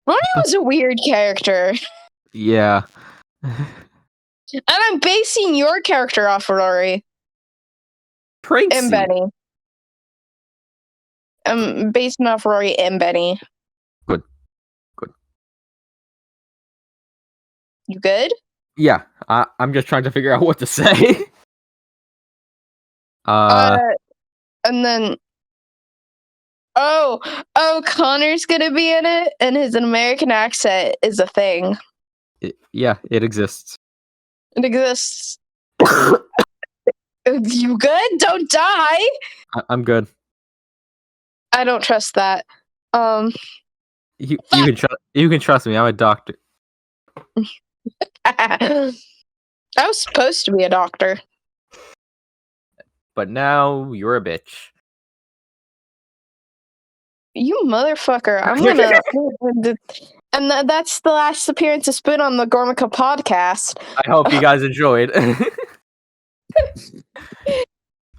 S2: Rory was a weird character.
S1: Yeah.
S2: And I'm basing your character off of Rory and
S1: Pranksy.
S2: Benny. I'm basing off Rory and Benny.
S1: Good.
S2: You good?
S1: Yeah, I'm just trying to figure out what to say.
S2: And then Connor's gonna be in it, and his American accent is a thing.
S1: Yeah, it exists.
S2: It exists. You good? Don't die.
S1: I'm good.
S2: I don't trust that.
S1: You can trust me. I'm a doctor.
S2: I was supposed to be a doctor.
S1: But now you're a bitch.
S2: You motherfucker. I'm gonna and that's the last appearance of Spoon on the Gormaco podcast.
S1: I hope you guys enjoyed.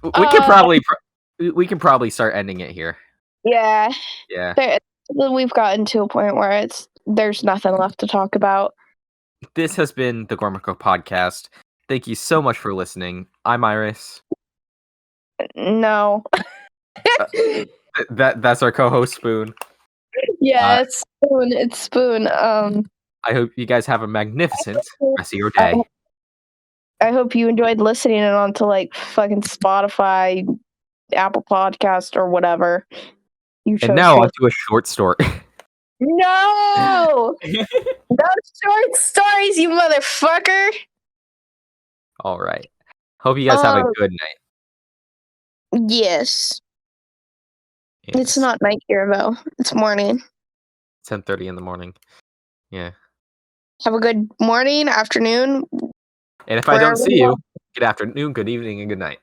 S1: We can probably start ending it here.
S2: Yeah.
S1: Yeah.
S2: We've gotten to a point where there's nothing left to talk about.
S1: This has been the Gormaco podcast. Thank you so much for listening. I'm Iris.
S2: No.
S1: That's our co-host Spoon.
S2: Yeah, it's Spoon. It's Spoon.
S1: I hope you guys have a magnificent rest of your day.
S2: I hope you enjoyed listening onto like fucking Spotify, Apple Podcast, or whatever.
S1: And now onto a short story.
S2: No! No short stories, you motherfucker!
S1: All right. Hope you guys have a good night.
S2: Yes. It's not night here though. It's morning.
S1: 10:30 in the morning. Yeah.
S2: Have a good morning, afternoon.
S1: And if I don't see you, good afternoon, good evening, and good night.